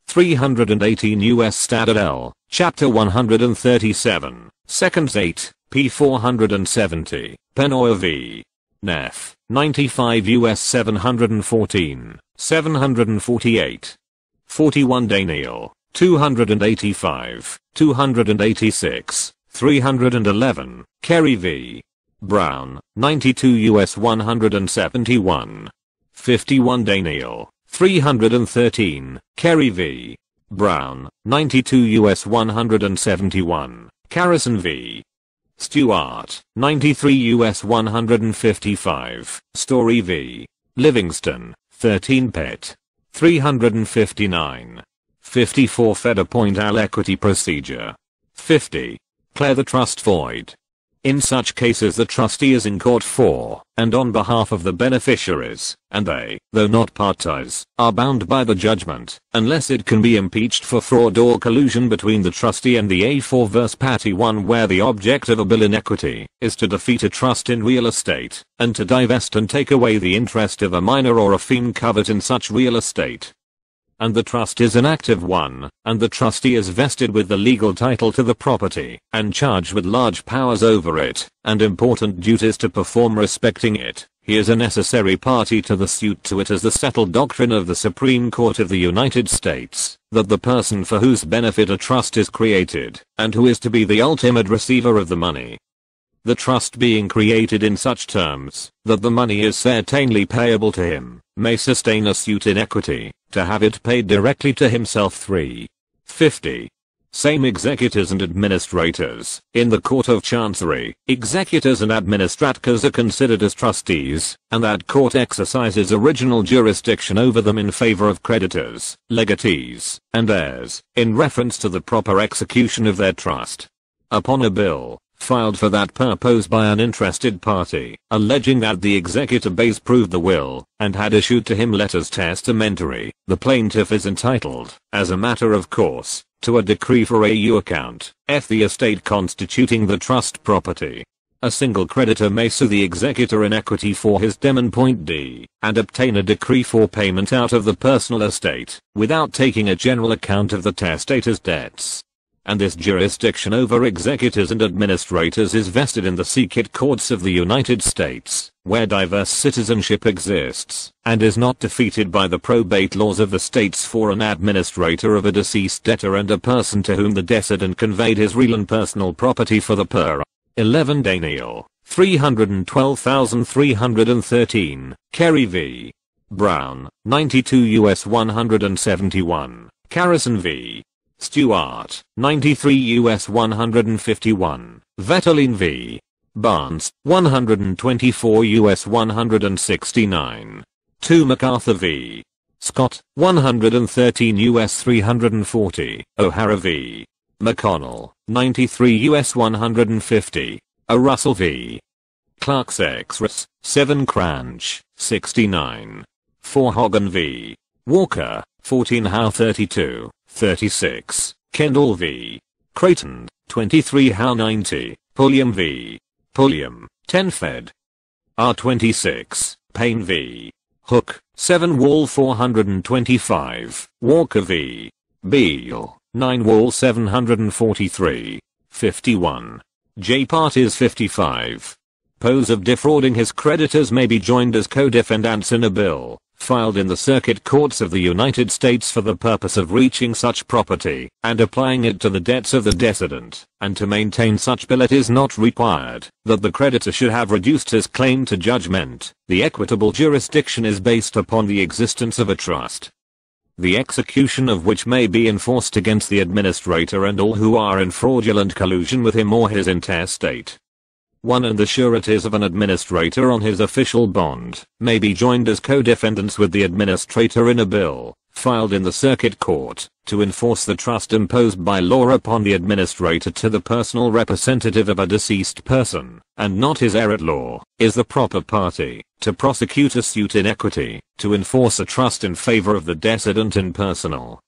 318 U.S. Statute L, Chapter 137, Seconds 8, p. 470, Penoyer v. Neff, 95 U.S. 714, 748. 41 Daniel, 285, 286, 311, Kerry v. Brown, 92 U.S. 171. 51 Daniel, 313, Kerry v. Brown, 92 U.S. 171, Carrison v. Stewart, 93 U.S. 155, Story v. Livingston, 13 Pet. 359. 54 Feder Point Al Equity Procedure. 50. Clear the trust void. In such cases the trustee is in court for, and on behalf of the beneficiaries, and they, though not parties, are bound by the judgment, unless it can be impeached for fraud or collusion between the trustee and the A4 vs. Patty 1, where the object of a bill in equity is to defeat a trust in real estate, and to divest and take away the interest of a minor or a fiend covert in such real estate. And the trust is an active one, and the trustee is vested with the legal title to the property, and charged with large powers over it, and important duties to perform respecting it. He is a necessary party to the suit to it as the settled doctrine of the Supreme Court of the United States, that the person for whose benefit a trust is created, and who is to be the ultimate receiver of the money. The trust being created in such terms, that the money is certainly payable to him, may sustain a suit in equity, to have it paid directly to himself. 50. Same executors and administrators. In the Court of Chancery, executors and administrators are considered as trustees, and that court exercises original jurisdiction over them in favor of creditors, legatees, and heirs, in reference to the proper execution of their trust. Upon a bill filed for that purpose by an interested party, alleging that the executor disapproved the will, and had issued to him letters testamentary, the plaintiff is entitled, as a matter of course, to a decree for AU account, f the estate constituting the trust property. A single creditor may sue the executor in equity for his D, and obtain a decree for payment out of the personal estate, without taking a general account of the testator's debts. And this jurisdiction over executors and administrators is vested in the circuit courts of the United States, where diverse citizenship exists, and is not defeated by the probate laws of the states for an administrator of a deceased debtor and a person to whom the decedent conveyed his real and personal property for the per. 11 Daniel, 312,313, Kerry v. Brown, 92 U.S. 171, Carrison v. Stewart, 93 U.S. 151, Vetterlin v. Barnes, 124 U.S. 169. 2 MacArthur v. Scott, 113 U.S. 340, O'Hara v. McConnell, 93 U.S. 150, A. Russell v. Clark's ex-res, 7 Cranch, 69. 4 Hogan v. Walker, 14 Howe 32. 36, Kendall v. Creighton, 23 Howe 90, Pulliam v. Pulliam, 10 Fed. R26, Payne v. Hook, 7 Wall 425, Walker v. Beale, 9 Wall 743, 51. J. Parties 55. Pose of defrauding his creditors may be joined as co-defendants in a bill filed in the circuit courts of the United States for the purpose of reaching such property, and applying it to the debts of the decedent, and to maintain such bill it is not required that the creditor should have reduced his claim to judgment. The equitable jurisdiction is based upon the existence of a trust, the execution of which may be enforced against the administrator and all who are in fraudulent collusion with him or his intestate. 1. And the sureties of an administrator on his official bond may be joined as co-defendants with the administrator in a bill filed in the circuit court to enforce the trust imposed by law upon the administrator to the personal representative of a deceased person, and not his heir at law, is the proper party to prosecute a suit in equity to enforce a trust in favor of the decedent in personal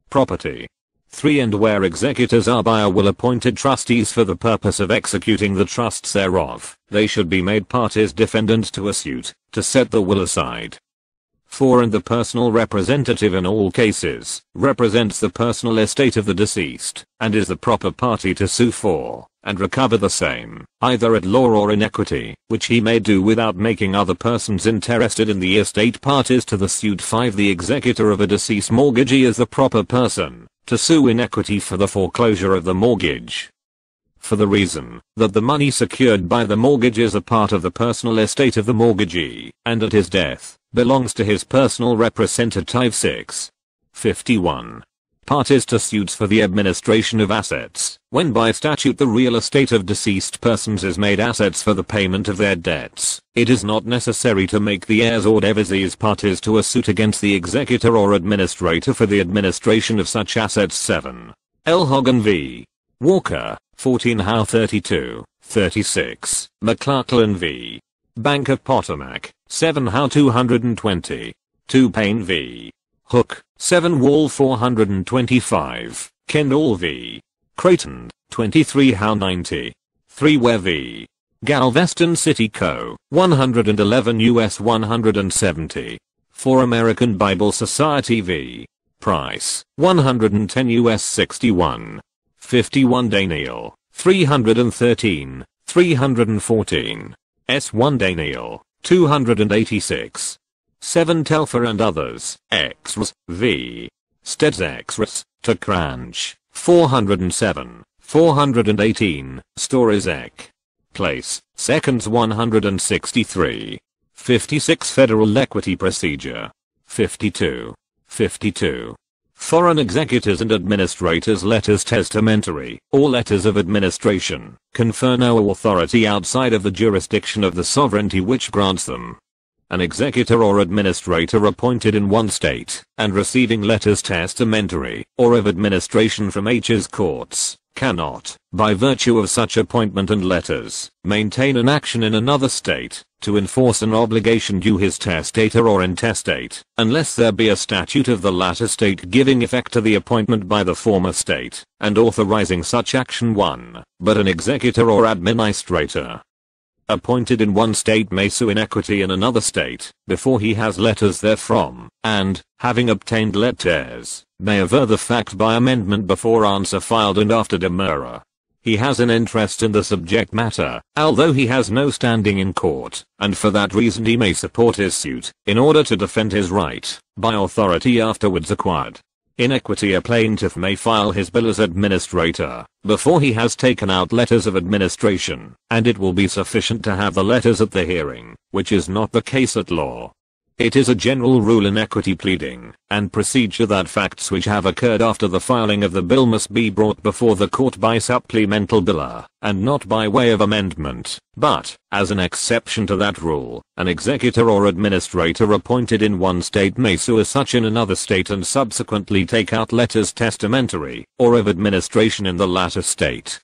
property. 3. And where executors are by a will appointed trustees for the purpose of executing the trusts thereof, they should be made parties defendant to a suit, to set the will aside. 4. And the personal representative in all cases, represents the personal estate of the deceased, and is the proper party to sue for, and recover the same, either at law or in equity, which he may do without making other persons interested in the estate parties to the suit. 5. The executor of a deceased mortgagee is the proper person to sue in equity for the foreclosure of the mortgage. for the reason that the money secured by the mortgage is a part of the personal estate of the mortgagee, and at his death, belongs to his personal representative. 51. Parties to suits for the administration of assets, when by statute the real estate of deceased persons is made assets for the payment of their debts, it is not necessary to make the heirs or devisees parties to a suit against the executor or administrator for the administration of such assets. 7. L. Hogan v. Walker, 14 How 32, 36, McLachlan v. Bank of Potomac, 7 How 220, 2 Payne v. Hook, 7 Wall 425, Kendall v. Creighton, 23 How 90, 3 Ware v. Galveston City Co., 111 U.S. 170, 4 American Bible Society v. Price, 110 U.S. 61, 51 Daniel, 313, 314, S1 Daniel, 286. 7 Telfer and others, Xrs, v. Steds Xrs, to Cranch, 407, 418, Stories Ec. Place, Seconds 163. 56 Federal Equity Procedure. 52. 52. Foreign executors and administrators' letters testamentary, or letters of administration, confer no authority outside of the jurisdiction of the sovereignty which grants them. An executor or administrator appointed in one state, and receiving letters testamentary, or of administration from H's courts, cannot, by virtue of such appointment and letters, maintain an action in another state, to enforce an obligation due his testator or intestate, unless there be a statute of the latter state giving effect to the appointment by the former state, and authorizing such action. 1. But an executor or administrator appointed in one state may sue in equity in another state, before he has letters therefrom, and, having obtained letters, may aver the fact by amendment before answer filed and after demurrer. He has an interest in the subject matter, although he has no standing in court, and for that reason he may support his suit, in order to defend his right, by authority afterwards acquired. In equity a plaintiff may file his bill as administrator, before he has taken out letters of administration, and it will be sufficient to have the letters at the hearing, which is not the case at law. It is a general rule in equity pleading and procedure that facts which have occurred after the filing of the bill must be brought before the court by supplemental biller, and not by way of amendment. But, as an exception to that rule, an executor or administrator appointed in one state may sue as such in another state and subsequently take out letters testamentary, or of administration in the latter state,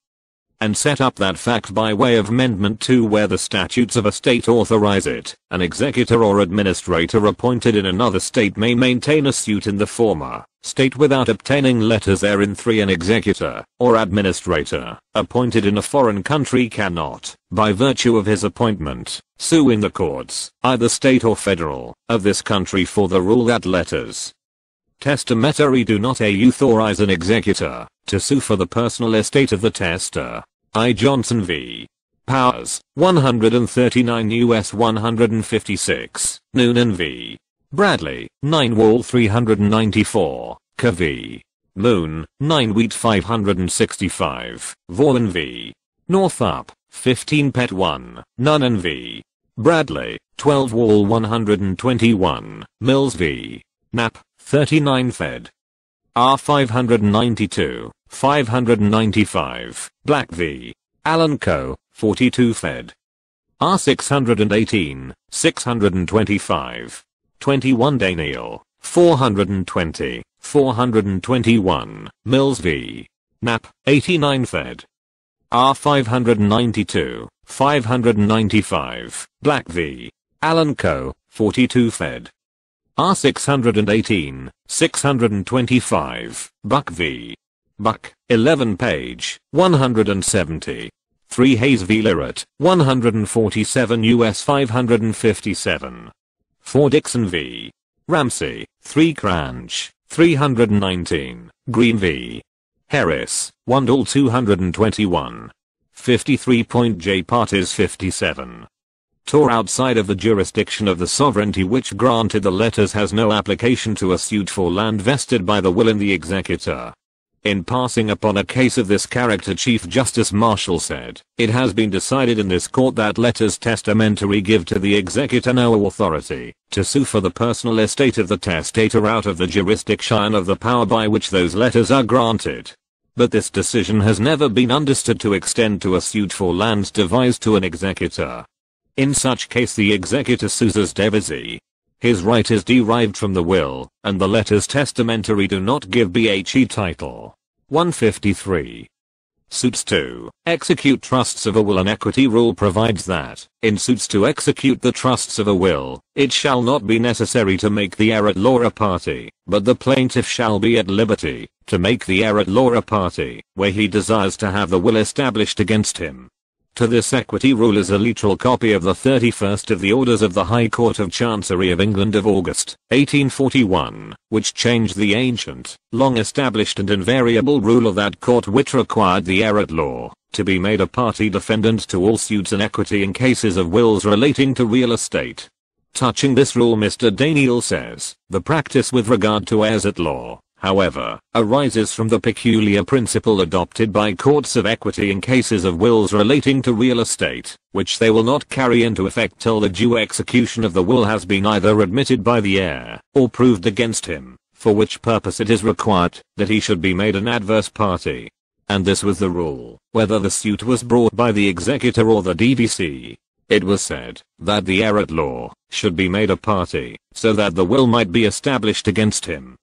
and set up that fact by way of amendment. 2. Where the statutes of a state authorize it, an executor or administrator appointed in another state may maintain a suit in the former state without obtaining letters therein. 3. An executor, or administrator, appointed in a foreign country cannot, by virtue of his appointment, sue in the courts, either state or federal, of this country for the rule that letters testamentary do not authorize an executor to sue for the personal estate of the testator. I. Johnson v. Powers, 139 U.S. 156, Noonan v. Bradley, 9 Wall 394, K v. Moon, 9 Wheat 565, Vaughan v. Northup, 15 Pet 1, Nunnan v. Bradley, 12 Wall 121, Mills v. Knapp, 39 Fed. R 592, 595, Black v. Allen Co., 42 Fed. R 618, 625, 21 Daniel, 420, 421, Mills v. Knapp, 89 Fed. R 592, 595, Black v. Allen Co., 42 Fed. R 618, 625, Buck v. Buck, 11 page, 170. 3 Hayes v. Lirrett, 147 U.S. 557. 4 Dixon v. Ramsey, 3 Cranch, 319. Green v. Harris, 1 Doll 221. 53. J. Parties 57. Tore outside of the jurisdiction of the sovereignty which granted the letters has no application to a suit for land vested by the will in the executor. In passing upon a case of this character, Chief Justice Marshall said, "It has been decided in this court that letters testamentary give to the executor no authority to sue for the personal estate of the testator out of the jurisdiction of the power by which those letters are granted." But this decision has never been understood to extend to a suit for lands devised to an executor. In such case the executor sues as devisee. His right is derived from the will, and the letters testamentary do not give BHE title. 153. Suits to execute trusts of a will. An equity rule provides that, in suits to execute the trusts of a will, it shall not be necessary to make the heir at law a party, but the plaintiff shall be at liberty to make the heir at law a party, where he desires to have the will established against him. To this equity rule is a literal copy of the 31st of the Orders of the High Court of Chancery of England of August, 1841, which changed the ancient, long-established and invariable rule of that court which required the heir at law to be made a party defendant to all suits in equity in cases of wills relating to real estate. Touching this rule, Mr. Daniel says, "The practice with regard to heirs at law, however, arises from the peculiar principle adopted by courts of equity in cases of wills relating to real estate, which they will not carry into effect till the due execution of the will has been either admitted by the heir, or proved against him, for which purpose it is required that he should be made an adverse party." And this was the rule, whether the suit was brought by the executor or the DVC. It was said that the heir at law should be made a party, so that the will might be established against him.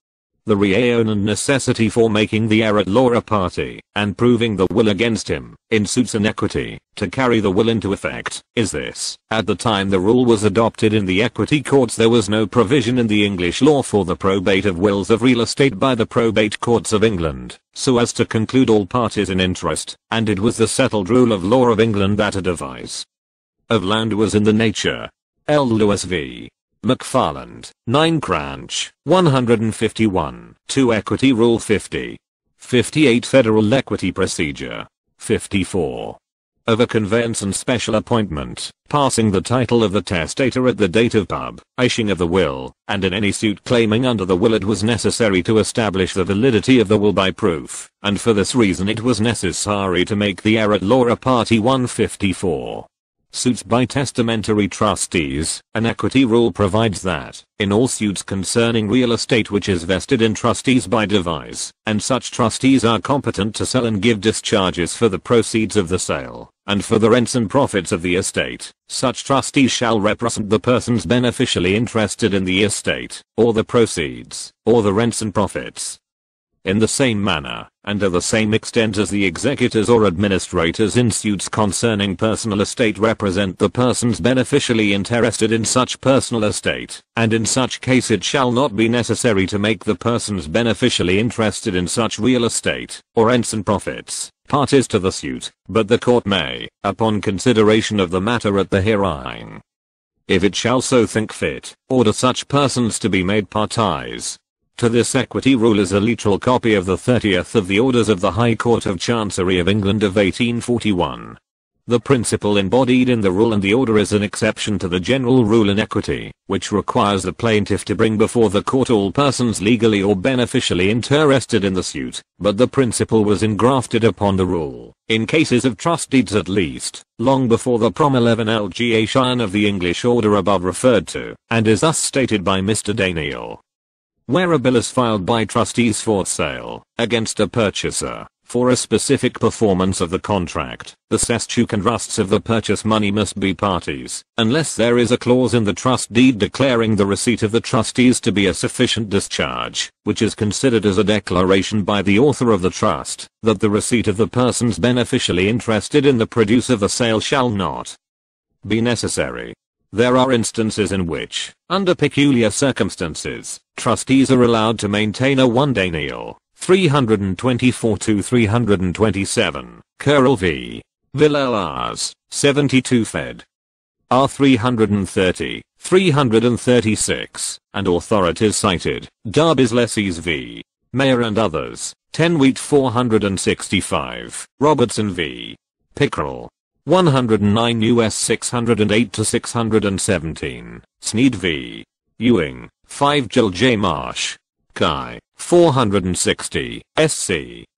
The reason and necessity for making the heir at law a party, and proving the will against him, in suits in equity, to carry the will into effect, is this: at the time the rule was adopted in the equity courts there was no provision in the English law for the probate of wills of real estate by the probate courts of England, so as to conclude all parties in interest, and it was the settled rule of law of England that a devise of land was in the nature. L. Lewis v. McFarland, 9 Cranch, 151. 2 Equity Rule 50. 58 Federal Equity Procedure. 54. Of a conveyance and special appointment, passing the title of the testator at the date of publishing of the will, and in any suit claiming under the will it was necessary to establish the validity of the will by proof, and for this reason it was necessary to make the heir at law a party. 154. Suits by testamentary trustees. An equity rule provides that, in all suits concerning real estate which is vested in trustees by devise, and such trustees are competent to sell and give discharges for the proceeds of the sale, and for the rents and profits of the estate, such trustees shall represent the persons beneficially interested in the estate, or the proceeds, or the rents and profits, in the same manner, and to the same extent as the executors or administrators in suits concerning personal estate represent the persons beneficially interested in such personal estate, and in such case it shall not be necessary to make the persons beneficially interested in such real estate, or rents and profits, parties to the suit, but the court may, upon consideration of the matter at the hearing, if it shall so think fit, order such persons to be made parties. To this equity rule is a literal copy of the 30th of the Orders of the High Court of Chancery of England of 1841. The principle embodied in the rule and the order is an exception to the general rule in equity, which requires the plaintiff to bring before the court all persons legally or beneficially interested in the suit, but the principle was engrafted upon the rule, in cases of trust deeds at least, long before the promulgation of the English order above referred to, and is thus stated by Mr. Daniel. Where a bill is filed by trustees for sale, against a purchaser, for a specific performance of the contract, the cestui and trusts of the purchase money must be parties, unless there is a clause in the trust deed declaring the receipt of the trustees to be a sufficient discharge, which is considered as a declaration by the author of the trust, that the receipt of the persons beneficially interested in the produce of the sale shall not be necessary. There are instances in which, under peculiar circumstances, trustees are allowed to maintain a 1 Daniel, 324-327, Curl v. Villars, 72 Fed. R 330, 336, and authorities cited, Darby's Lessees v. Mayer and others, 10 Wheat 465, Robertson v. Pickrell. 109 U.S. 608-617, Sneed v. Ewing, 5 Jill J. Marsh. Chi. 460, SC.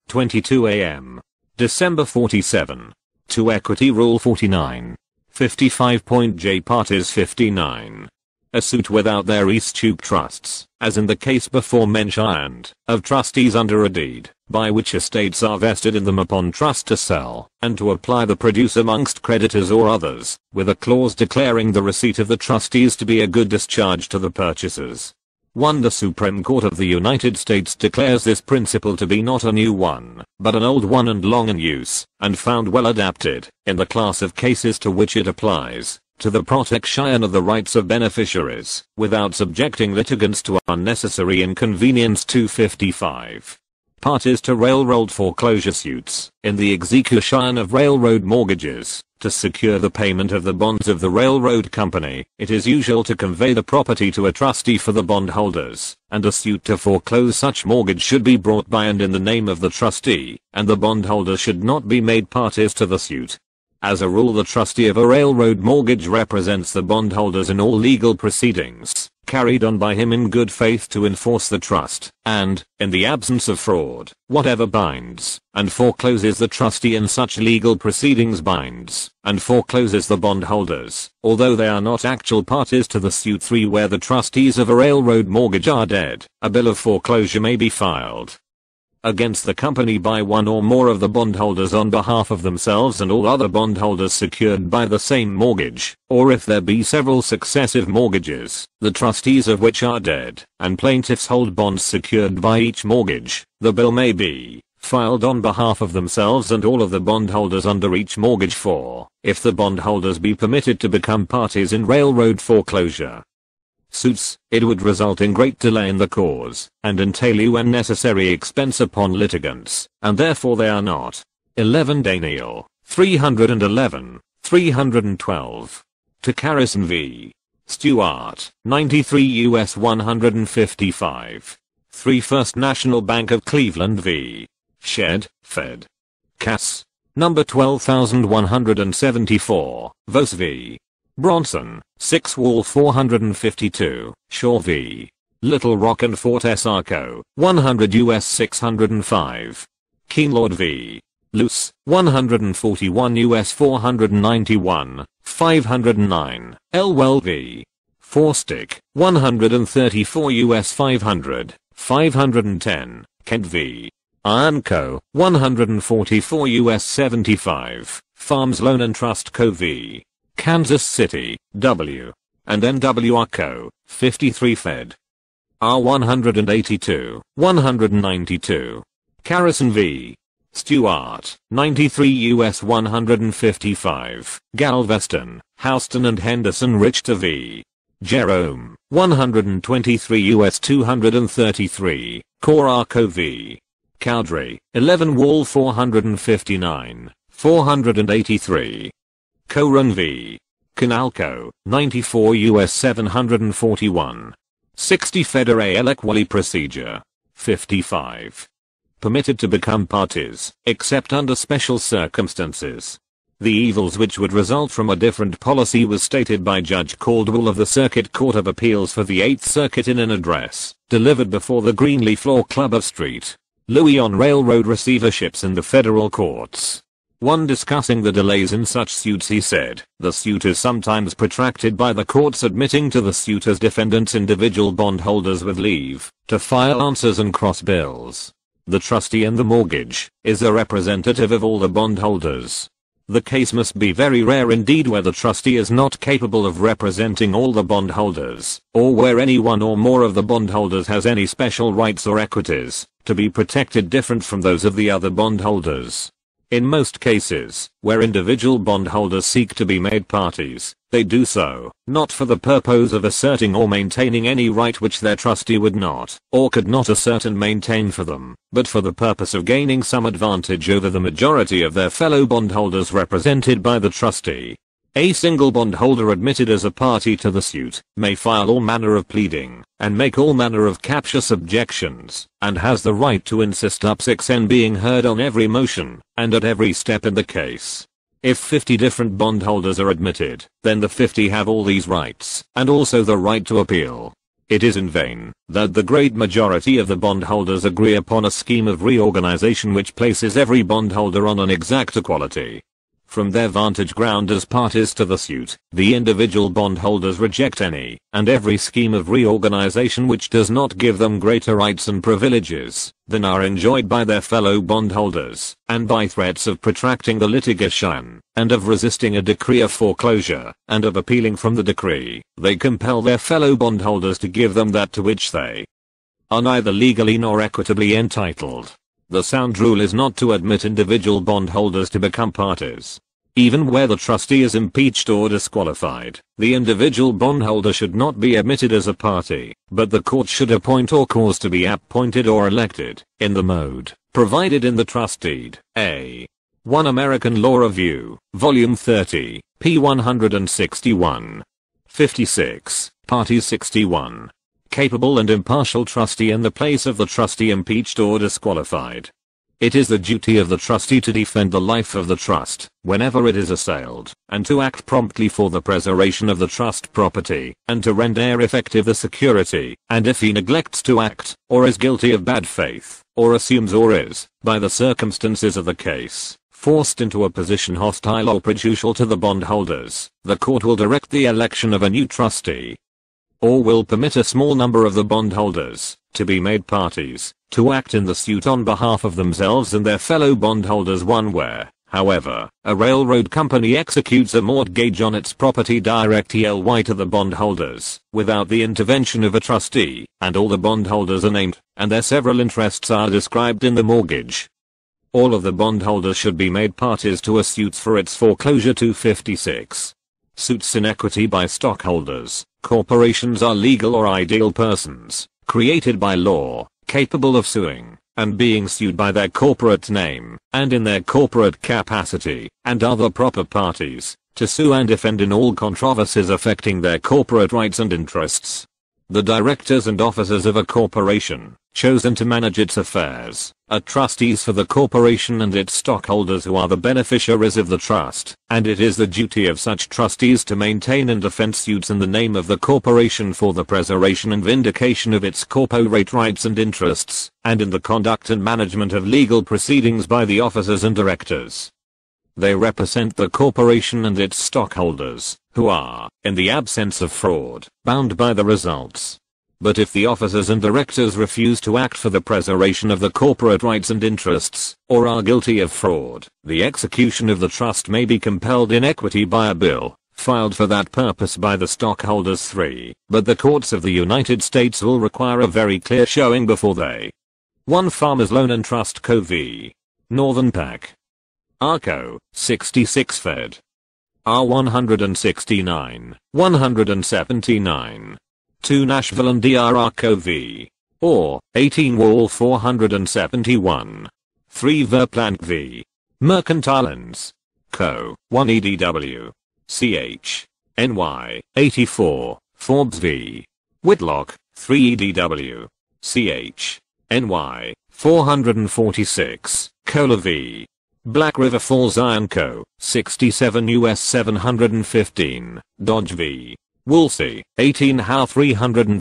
22 AM. December 47. To Equity Rule 49. 55.J Parties 59. A suit without their escheat trusts, as in the case before mentioned, of trustees under a deed, by which estates are vested in them upon trust to sell, and to apply the produce amongst creditors or others, with a clause declaring the receipt of the trustees to be a good discharge to the purchasers. 1. The Supreme Court of the United States declares this principle to be not a new one, but an old one and long in use, and found well adapted, in the class of cases to which it applies, to the protection of the rights of beneficiaries, without subjecting litigants to unnecessary inconvenience. 255. Parties to railroad foreclosure suits, in the execution of railroad mortgages, to secure the payment of the bonds of the railroad company, it is usual to convey the property to a trustee for the bondholders, and a suit to foreclose such mortgage should be brought by and in the name of the trustee, and the bondholders should not be made parties to the suit. As a rule, the trustee of a railroad mortgage represents the bondholders in all legal proceedings, carried on by him in good faith to enforce the trust, and, in the absence of fraud, whatever binds, and forecloses the trustee in such legal proceedings binds, and forecloses the bondholders, although they are not actual parties to the suit. 3. Where the trustees of a railroad mortgage are dead, a bill of foreclosure may be filed against the company by one or more of the bondholders on behalf of themselves and all other bondholders secured by the same mortgage, or if there be several successive mortgages, the trustees of which are dead, and plaintiffs hold bonds secured by each mortgage, the bill may be filed on behalf of themselves and all of the bondholders under each mortgage. 4. If the bondholders be permitted to become parties in railroad foreclosure suits, it would result in great delay in the cause, and entail unnecessary expense upon litigants, and therefore they are not. 11. Daniel. 311, 312. To Carrison v. Stewart, 93 U.S. 155. 3. First National Bank of Cleveland v. Shedd, Fed. Cass. Number 12174, Vos v. Bronson, 6 Wall 452, Shaw v. Little Rock and Fort Sarco, 100 U.S. 605. Keenlord v. Luce, 141 U.S. 491, 509. Elwell v. Forstick, 134 U.S. 500, 510. Kent v. Ironco, 144 U.S. 75. Farms Loan and Trust Co. v. Kansas City, W. and NWR Co., 53 Fed. R 182, 192. Carrison v. Stewart, 93 U.S. 155. Galveston, Houston and Henderson Richter v. Jerome, 123 U.S. 233. Corarco v. Cowdrey, 11 Wall 459, 483. Coran v. Canalco, 94 U.S. 741. 60 Federal Equity Procedure. 55. Permitted to become parties, except under special circumstances. The evils which would result from a different policy was stated by Judge Caldwell of the Circuit Court of Appeals for the 8th Circuit in an address, delivered before the Greenleaf Law Club of St. Louis on railroad receiverships in the federal courts. 1. Discussing the delays in such suits, he said, the suit is sometimes protracted by the courts admitting to the suit as defendants individual bondholders with leave to file answers and cross bills. The trustee in the mortgage is a representative of all the bondholders. The case must be very rare indeed where the trustee is not capable of representing all the bondholders, or where any one or more of the bondholders has any special rights or equities to be protected different from those of the other bondholders. In most cases, where individual bondholders seek to be made parties, they do so, not for the purpose of asserting or maintaining any right which their trustee would not, or could not assert and maintain for them, but for the purpose of gaining some advantage over the majority of their fellow bondholders represented by the trustee. A single bondholder admitted as a party to the suit may file all manner of pleading, and make all manner of captious objections, and has the right to insist up 6N being heard on every motion, and at every step in the case. If 50 different bondholders are admitted, then the 50 have all these rights, and also the right to appeal. it is in vain that the great majority of the bondholders agree upon a scheme of reorganization which places every bondholder on an exact equality. From their vantage ground as parties to the suit, the individual bondholders reject any and every scheme of reorganization which does not give them greater rights and privileges than are enjoyed by their fellow bondholders, and by threats of protracting the litigation, and of resisting a decree of foreclosure, and of appealing from the decree, they compel their fellow bondholders to give them that to which they are neither legally nor equitably entitled. The sound rule is not to admit individual bondholders to become parties. Even where the trustee is impeached or disqualified, the individual bondholder should not be admitted as a party, but the court should appoint or cause to be appointed or elected, in the mode provided in the trust deed. A. 1 American Law Review, Volume 30, p. 161. 56, Parties 61. Capable and impartial trustee in the place of the trustee impeached or disqualified. It is the duty of the trustee to defend the life of the trust whenever it is assailed, and to act promptly for the preservation of the trust property, and to render effective the security, and if he neglects to act, or is guilty of bad faith, or assumes or is, by the circumstances of the case, forced into a position hostile or prejudicial to the bondholders, the court will direct the election of a new trustee, or will permit a small number of the bondholders to be made parties, to act in the suit on behalf of themselves and their fellow bondholders. One where, however, a railroad company executes a mortgage on its property directly to the bondholders, without the intervention of a trustee, and all the bondholders are named, and their several interests are described in the mortgage. All of the bondholders should be made parties to a suit for its foreclosure. 256. Suits in equity by stockholders. Corporations are legal or ideal persons, created by law, capable of suing, and being sued by their corporate name, and in their corporate capacity, and other proper parties, to sue and defend in all controversies affecting their corporate rights and interests. The directors and officers of a corporation, chosen to manage its affairs, are trustees for the corporation and its stockholders who are the beneficiaries of the trust, and it is the duty of such trustees to maintain and defend suits in the name of the corporation for the preservation and vindication of its corporate rights and interests, and in the conduct and management of legal proceedings by the officers and directors. They represent the corporation and its stockholders, who are, in the absence of fraud, bound by the results. But if the officers and directors refuse to act for the preservation of the corporate rights and interests, or are guilty of fraud, the execution of the trust may be compelled in equity by a bill, filed for that purpose by the stockholders. 3. But the courts of the United States will require a very clear showing before they 1 Farmers Loan and Trust Co. v. Northern Pac. Arco, 66 Fed. R 169, 179. 2 Nashville and DR Arco v. Or, 18 Wall 471. 3 Verplank v. Mercantilands. Co. 1 EDW. CH. NY. 84. Forbes v. Whitlock. 3 EDW. CH. NY. 446. Cola v. Black River Falls Iron Co. 67 US 715. Dodge v. Woolsey. 18 How 300.